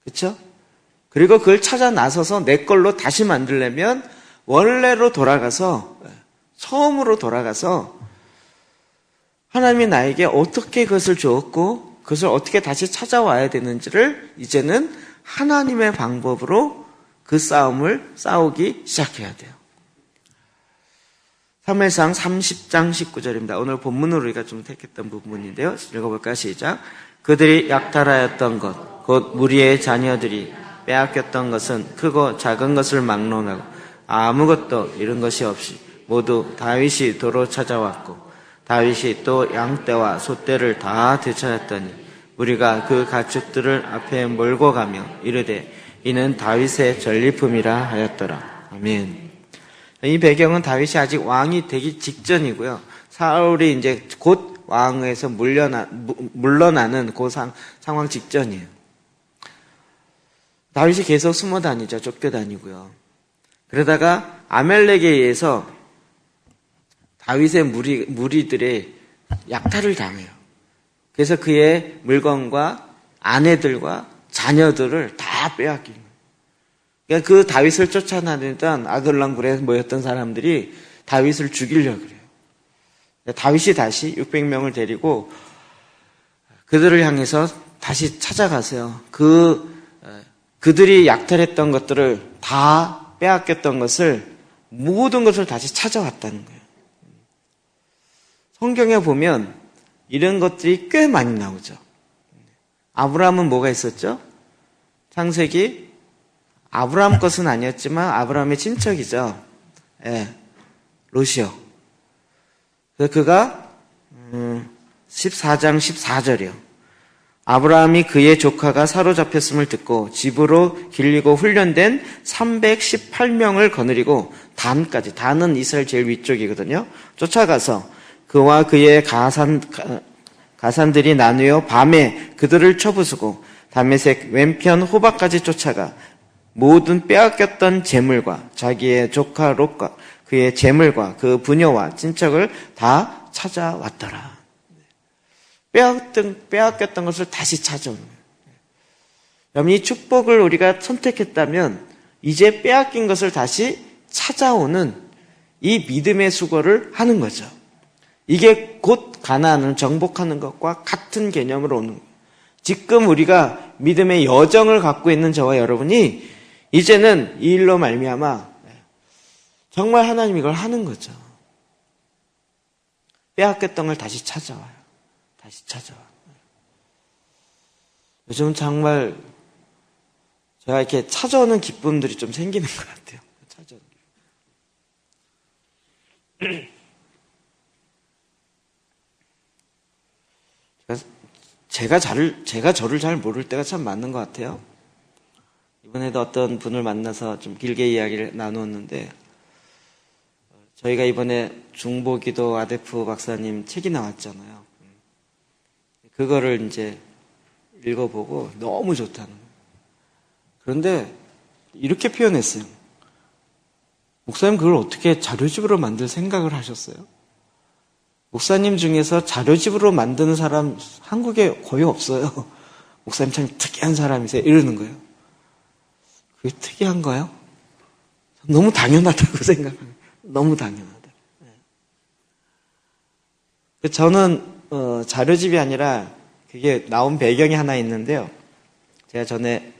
그렇죠? 그리고 그걸 찾아 나서서 내 걸로 다시 만들려면 원래로 돌아가서 처음으로 돌아가서 하나님이 나에게 어떻게 그것을 주었고 그것을 어떻게 다시 찾아와야 되는지를 이제는 하나님의 방법으로 그 싸움을 싸우기 시작해야 돼요. 사무엘상 30장 19절입니다. 오늘 본문으로 우리가 좀 택했던 부분인데요. 읽어볼까요? 시작. 그들이 약탈하였던 것, 곧 무리의 자녀들이 빼앗겼던 것은 크고 작은 것을 막론하고 아무것도 잃은 것이 없이 모두 다윗이 도로 찾아왔고 다윗이 또 양떼와 소떼를 다 되찾았더니 우리가 그 가축들을 앞에 몰고 가며 이르되 이는 다윗의 전리품이라 하였더라. 아멘. 이 배경은 다윗이 아직 왕이 되기 직전이고요. 사울이 이제 곧 왕에서 물러나는 그 상황 직전이에요. 다윗이 계속 숨어 다니죠. 쫓겨 다니고요. 그러다가 아멜렉에 의해서 다윗의 무리들의 약탈을 당해요. 그래서 그의 물건과 아내들과 자녀들을 다 빼앗긴 거예요. 그러니까 그 다윗을 쫓아다니던 아둘람굴에 모였던 사람들이 다윗을 죽이려고 그래요. 다윗이 다시 600명을 데리고 그들을 향해서 다시 찾아가세요. 그들이 약탈했던 것들을 다 빼앗겼던 것을 모든 것을 다시 찾아왔다는 거예요. 성경에 보면 이런 것들이 꽤 많이 나오죠. 아브라함은 뭐가 있었죠? 창세기 아브라함 것은 아니었지만 아브라함의 친척이죠. 롯이요. 그래서 그가 14장 14절이요. 아브라함이 그의 조카가 사로잡혔음을 듣고 집으로 길리고 훈련된 318명을 거느리고 단까지, 단은 이스라엘 제일 위쪽이거든요. 쫓아가서 그와 그의 가산들이 나누어 밤에 그들을 쳐부수고 다메섹 왼편 호박까지 쫓아가 모든 빼앗겼던 재물과 자기의 조카 롯과 그의 재물과 그 부녀와 친척을 다 찾아왔더라. 빼앗겼던 것을 다시 찾아오는 거예요. 여러분, 이 축복을 우리가 선택했다면 이제 빼앗긴 것을 다시 찾아오는 이 믿음의 수고를 하는 거죠. 이게 곧 가나안을 정복하는 것과 같은 개념으로 오는 거예요. 지금 우리가 믿음의 여정을 갖고 있는 저와 여러분이 이제는 이 일로 말미암아 정말 하나님 이걸 하는 거죠. 빼앗겼던 걸 다시 찾아와요. 다시 찾아와. 요즘은 정말 제가 이렇게 찾아오는 기쁨들이 좀 생기는 것 같아요. 찾아오는 기쁨. 제가 저를 잘 모를 때가 참 많은 것 같아요. 이번에도 어떤 분을 만나서 좀 길게 이야기를 나누었는데, 저희가 이번에 중보기도 아데프 박사님 책이 나왔잖아요. 그거를 이제 읽어보고 너무 좋다는 거예요. 그런데 이렇게 표현했어요. 목사님 그걸 어떻게 자료집으로 만들 생각을 하셨어요? 목사님 중에서 자료집으로 만드는 사람 한국에 거의 없어요. 목사님 참 특이한 사람이세요. 이러는 거예요. 그게 특이한가요? 너무 당연하다고 생각해요. 너무 당연하다. 저는 자료집이 아니라 그게 나온 배경이 하나 있는데요. 제가 전에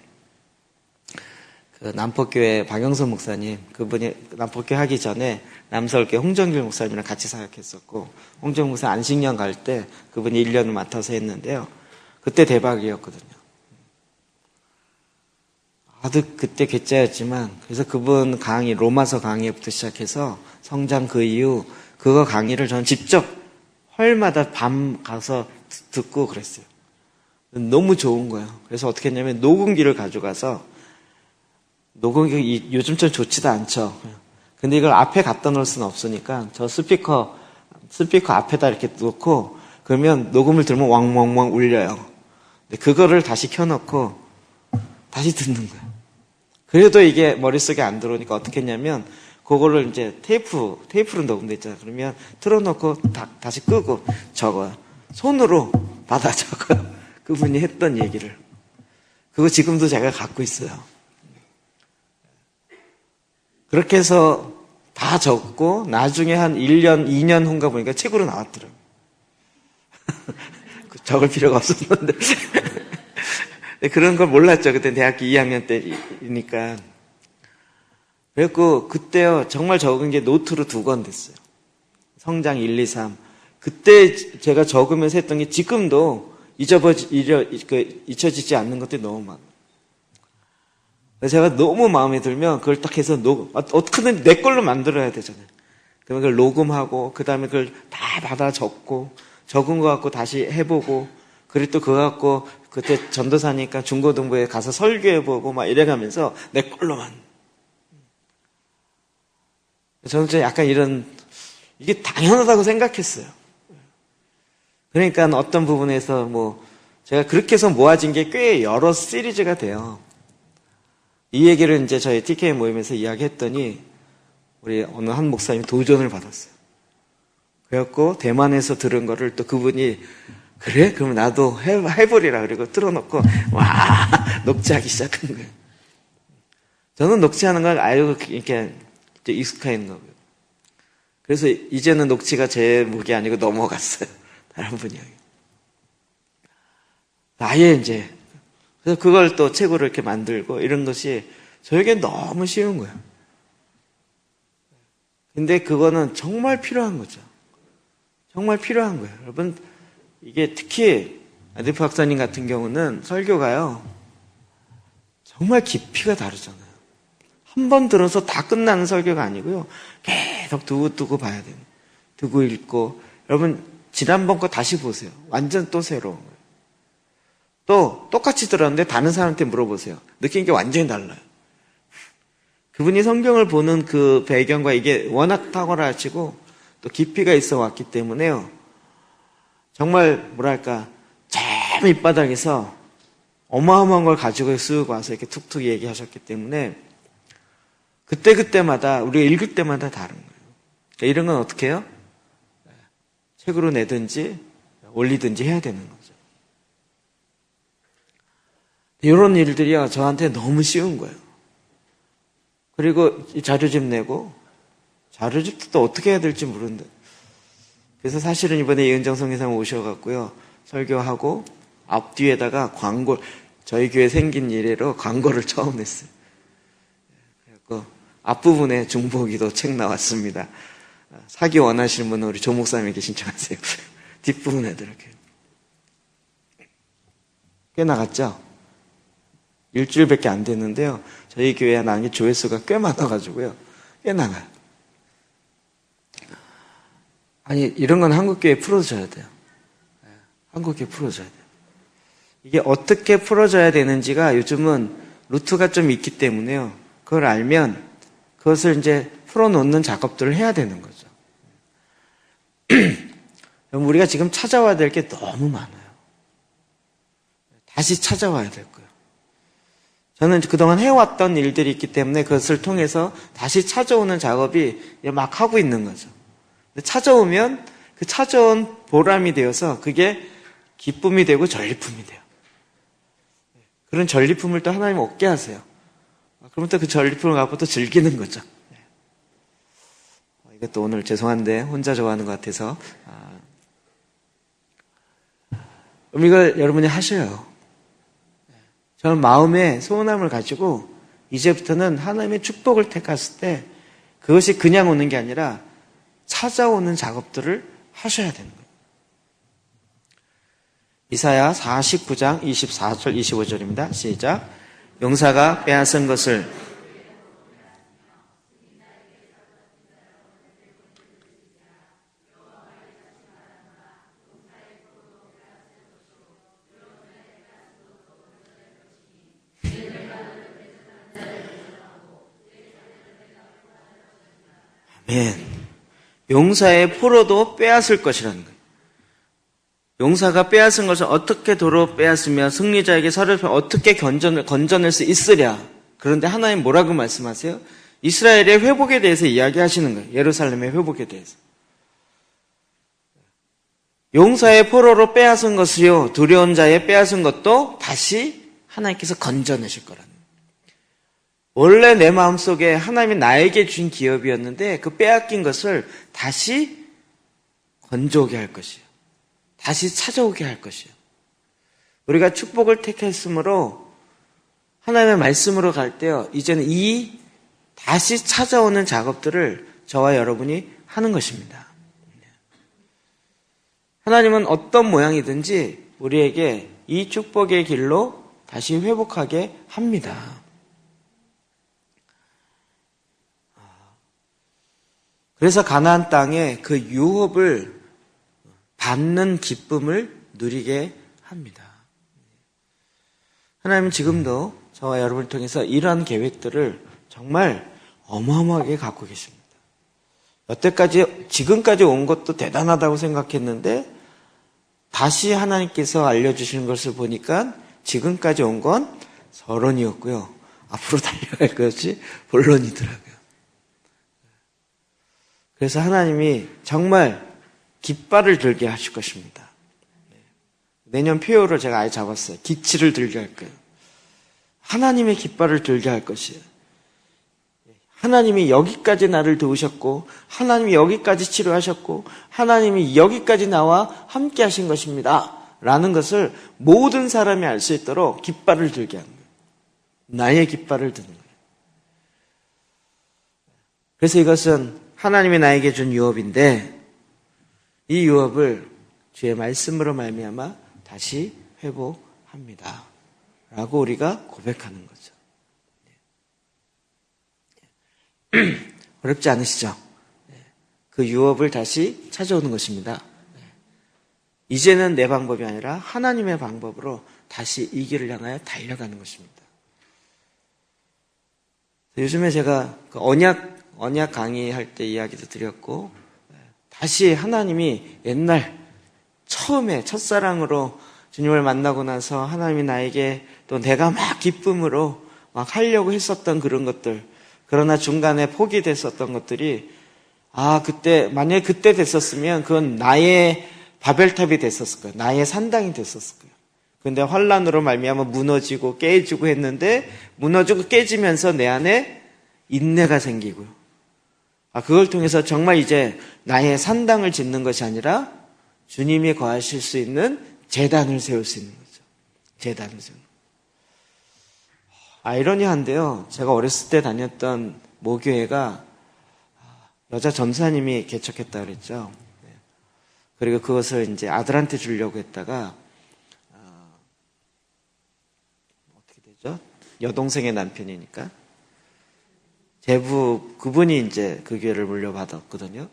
그 남포교회 박영선 목사님, 그분이 남포교회 하기 전에 남서울교회 홍정길 목사님이랑 같이 사역했었고, 홍정길 목사 안식년 갈 때 그분이 1년을 맡아서 했는데요. 그때 대박이었거든요. 아주 그때 괴짜였지만, 그래서 그분 강의, 로마서 강의부터 시작해서 성장 그 이후 그거 강의를 저는 직접 화요일마다 밤 가서 듣고 그랬어요. 너무 좋은 거예요. 그래서 어떻게 했냐면 녹음기를 가져가서, 녹음기 요즘처럼 좋지도 않죠. 근데 이걸 앞에 갖다 놓을 수는 없으니까 저 스피커 앞에다 이렇게 놓고 그러면 녹음을 들으면 왕왕왕 울려요. 근데 그거를 다시 켜놓고 다시 듣는 거예요. 그래도 이게 머릿속에 안 들어오니까 어떻게 했냐면 그거를 이제 테이프로 녹음돼 있잖아요. 그러면 틀어놓고 다시 끄고 적어요. 손으로 받아 적어요. 그분이 했던 얘기를. 그거 지금도 제가 갖고 있어요. 그렇게 해서 다 적고 나중에 한 1년, 2년 후인가 보니까 책으로 나왔더라고요. 적을 필요가 없었는데. 그런 걸 몰랐죠. 그때 대학교 2학년 때니까. 그래갖고 그때요 정말 적은 게 노트로 2권 됐어요. 성장 1, 2, 3. 그때 제가 적으면서 했던 게 지금도 잊혀지지 않는 것들이 너무 많아요. 제가 너무 마음에 들면 그걸 딱 해서 어떻게든 내 걸로 만들어야 되잖아요. 그러면 그걸 녹음하고 그 다음에 그걸 다 받아 적고 적은 거 갖고 다시 해보고 그리고 또 그거 갖고 그때 전도사니까 중고등부에 가서 설교해보고 막 이래가면서 내 걸로만. 저는 좀 약간 이게 당연하다고 생각했어요. 그러니까 어떤 부분에서 제가 그렇게 해서 모아진 게 꽤 여러 시리즈가 돼요. 이 얘기를 이제 저희 TK 모임에서 이야기했더니 우리 어느 한 목사님이 도전을 받았어요. 그래갖고 대만에서 들은 거를 또 그분이 그래? 그럼 나도 해보리라 그리고 틀어놓고 와 녹취하기 시작한 거예요. 저는 녹취하는 걸 알고 이렇게 익숙해 있는 거고요. 그래서 이제는 녹취가 제 무게 아니고 넘어갔어요. 다른 분이. 아예 이제 그래서 그걸 또 책으로 이렇게 만들고 이런 것이 저에게 너무 쉬운 거예요. 근데 그거는 정말 필요한 거죠. 정말 필요한 거예요. 여러분, 이게 특히 아데프 박사님 같은 경우는 설교가요, 정말 깊이가 다르잖아요. 한 번 들어서 다 끝나는 설교가 아니고요. 계속 두고 봐야 돼요. 두고 읽고. 여러분, 지난번 거 다시 보세요. 완전 또 새로운 거예요. 또 똑같이 들었는데 다른 사람한테 물어보세요. 느낀 게 완전히 달라요. 그분이 성경을 보는 그 배경과 이게 워낙 탁월하시고 또 깊이가 있어 왔기 때문에요. 정말 뭐랄까 저 밑바닥에서 어마어마한 걸 가지고 쓱 와서 이렇게 툭툭 얘기하셨기 때문에 그때그때마다 우리가 읽을 때마다 다른 거예요. 그러니까 이런 건 어떻게 해요? 책으로 내든지 올리든지 해야 되는 거죠. 이런 일들이요, 저한테 너무 쉬운 거예요. 그리고 자료집 내고, 자료집도 또 어떻게 해야 될지 모르는데. 그래서 사실은 이번에 이은정 성교사님 오셔갖고요, 설교하고, 앞뒤에다가 광고, 저희 교회 생긴 이래로 광고를 처음 냈어요. 그래서 앞부분에 중보기도 책 나왔습니다. 사기 원하시는 분은 우리 조 목사님에게 신청하세요. 뒷부분에도 이렇게. 꽤 나갔죠? 일주일밖에 안 됐는데요. 저희 교회에 나온 조회수가 꽤 많아가지고요. 꽤 나가요. 아니, 이런 건 한국교회에 풀어줘야 돼요. 한국교회에 풀어줘야 돼요. 이게 어떻게 풀어줘야 되는지가 요즘은 루트가 좀 있기 때문에요. 그걸 알면 그것을 이제 풀어놓는 작업들을 해야 되는 거죠. 우리가 지금 찾아와야 될 게 너무 많아요. 다시 찾아와야 될 거예요. 저는 그동안 해왔던 일들이 있기 때문에 그것을 통해서 다시 찾아오는 작업이 막 하고 있는 거죠. 근데 찾아오면 그 찾아온 보람이 되어서 그게 기쁨이 되고 전리품이 돼요. 그런 전리품을 또 하나님 얻게 하세요. 그러면 또 그 전리품을 갖고 또 즐기는 거죠. 이것도 오늘 죄송한데 혼자 좋아하는 것 같아서 이걸 여러분이 하셔요. 저는 마음에 소원함을 가지고 이제부터는 하나님의 축복을 택했을 때 그것이 그냥 오는 게 아니라 찾아오는 작업들을 하셔야 되는 거예요. 이사야 49장 24절 25절입니다. 시작. 용사가 빼앗은 것을 아멘. 용사의 포로도 빼앗을 것이라는 거예요. 용사가 빼앗은 것을 어떻게 도로 빼앗으며 승리자에게 서를 어떻게 건져낼 수 있으랴. 그런데 하나님 뭐라고 말씀하세요? 이스라엘의 회복에 대해서 이야기하시는 거예요. 예루살렘의 회복에 대해서. 용사의 포로로 빼앗은 것이요 두려운 자의 빼앗은 것도 다시 하나님께서 건져내실 거라는 거예요. 원래 내 마음속에 하나님이 나에게 준 기업이었는데 그 빼앗긴 것을 다시 건져오게 할 것이에요. 다시 찾아오게 할 것이에요. 우리가 축복을 택했으므로 하나님의 말씀으로 갈 때요, 이제는 이 다시 찾아오는 작업들을 저와 여러분이 하는 것입니다. 하나님은 어떤 모양이든지 우리에게 이 축복의 길로 다시 회복하게 합니다. 그래서 가나안 땅에 그 유업을 받는 기쁨을 누리게 합니다. 하나님은 지금도 저와 여러분을 통해서 이러한 계획들을 정말 어마어마하게 갖고 계십니다. 여태까지, 지금까지 온 것도 대단하다고 생각했는데 다시 하나님께서 알려주시는 것을 보니까 지금까지 온 건 서론이었고요. 앞으로 달려갈 것이 본론이더라고요. 그래서 하나님이 정말 깃발을 들게 하실 것입니다. 내년 표어를 제가 아예 잡았어요. 기치를 들게 할 거예요. 하나님의 깃발을 들게 할 것이에요. 하나님이 여기까지 나를 도우셨고 하나님이 여기까지 치료하셨고 하나님이 여기까지 나와 함께 하신 것입니다. 라는 것을 모든 사람이 알 수 있도록 깃발을 들게 하는 거예요. 나의 깃발을 드는 거예요. 그래서 이것은 하나님이 나에게 준 유업인데 이 유업을 주의 말씀으로 말미암아 다시 회복합니다. 라고 우리가 고백하는 거죠. 어렵지 않으시죠? 그 유업을 다시 찾아오는 것입니다. 이제는 내 방법이 아니라 하나님의 방법으로 다시 이 길을 향하여 달려가는 것입니다. 요즘에 제가 언약 강의할 때 이야기도 드렸고 다시 하나님이 옛날 처음에 첫사랑으로 주님을 만나고 나서 하나님이 나에게 또 내가 막 기쁨으로 막 하려고 했었던 그런 것들, 그러나 중간에 포기됐었던 것들이 만약에 그때 됐었으면 그건 나의 바벨탑이 됐었을 거예요. 나의 산당이 됐었을 거예요. 근데 환란으로 말미암아 무너지고 깨지고 했는데 무너지고 깨지면서 내 안에 인내가 생기고요. 그걸 통해서 정말 이제 나의 산당을 짓는 것이 아니라 주님이 거하실 수 있는 제단을 세울 수 있는 거죠. 제단을 세우는. 아이러니한데요. 제가 어렸을 때 다녔던 모교회가 여자 전사님이 개척했다 그랬죠. 그리고 그것을 이제 아들한테 주려고 했다가 어떻게 되죠? 여동생의 남편이니까 그분이 이제 그 교회를 물려받았거든요.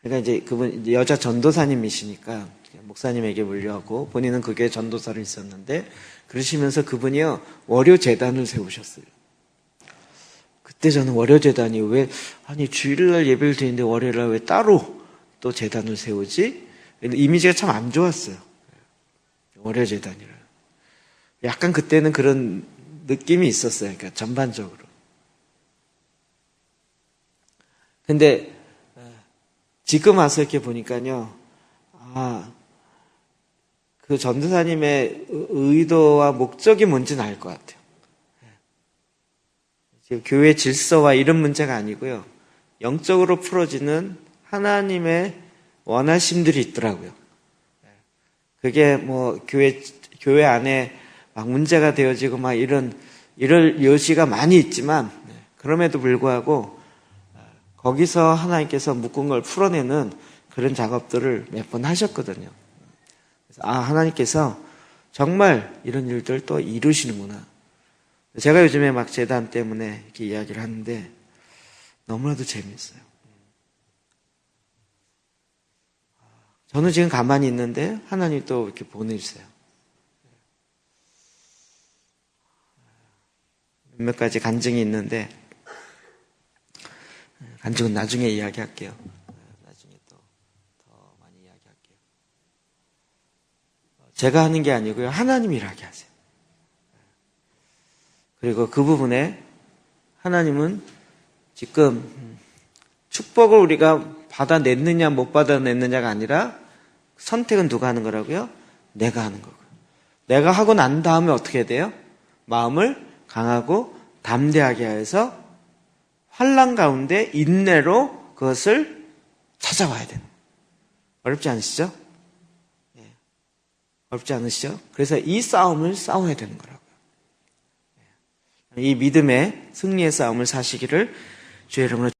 그러니까 이제 그분 이제 여자 전도사님이시니까 목사님에게 물려하고 본인은 그 교회 전도사를 있었는데 그러시면서 그분이요 월요 재단을 세우셨어요. 그때 저는 월요 재단이 주일날 예배를 드리는데 월요일날 왜 따로 또 재단을 세우지? 이미지가 참 안 좋았어요. 월요 재단이라. 약간 그때는 그런 느낌이 있었어요. 그러니까 전반적으로. 근데 지금 와서 이렇게 보니까요. 그 전도사님의 의도와 목적이 뭔지는 알 것 같아요. 지금 교회 질서와 이런 문제가 아니고요. 영적으로 풀어지는 하나님의 원하심들이 있더라고요. 그게 교회 안에 막 문제가 되어지고 막 이럴 여지가 많이 있지만, 그럼에도 불구하고, 거기서 하나님께서 묶은 걸 풀어내는 그런 작업들을 몇 번 하셨거든요. 그래서 하나님께서 정말 이런 일들 또 이루시는구나. 제가 요즘에 막 재단 때문에 이렇게 이야기를 하는데 너무나도 재미있어요. 저는 지금 가만히 있는데 하나님이 또 이렇게 보내주세요. 몇 가지 간증이 있는데 간증은 나중에 이야기할게요. 나중에 또 더 많이 이야기할게요. 제가 하는 게 아니고요. 하나님이 일하게 하세요. 그리고 그 부분에 하나님은 지금 축복을 우리가 받아냈느냐 못 받아냈느냐가 아니라 선택은 누가 하는 거라고요? 내가 하는 거고요. 내가 하고 난 다음에 어떻게 돼요? 마음을 강하고 담대하게 해서 환난 가운데 인내로 그것을 찾아와야 되는. 어렵지 않으시죠? 네. 어렵지 않으시죠? 그래서 이 싸움을 싸워야 되는 거라고요. 이 믿음의 승리의 싸움을 사시기를 주의 이름으로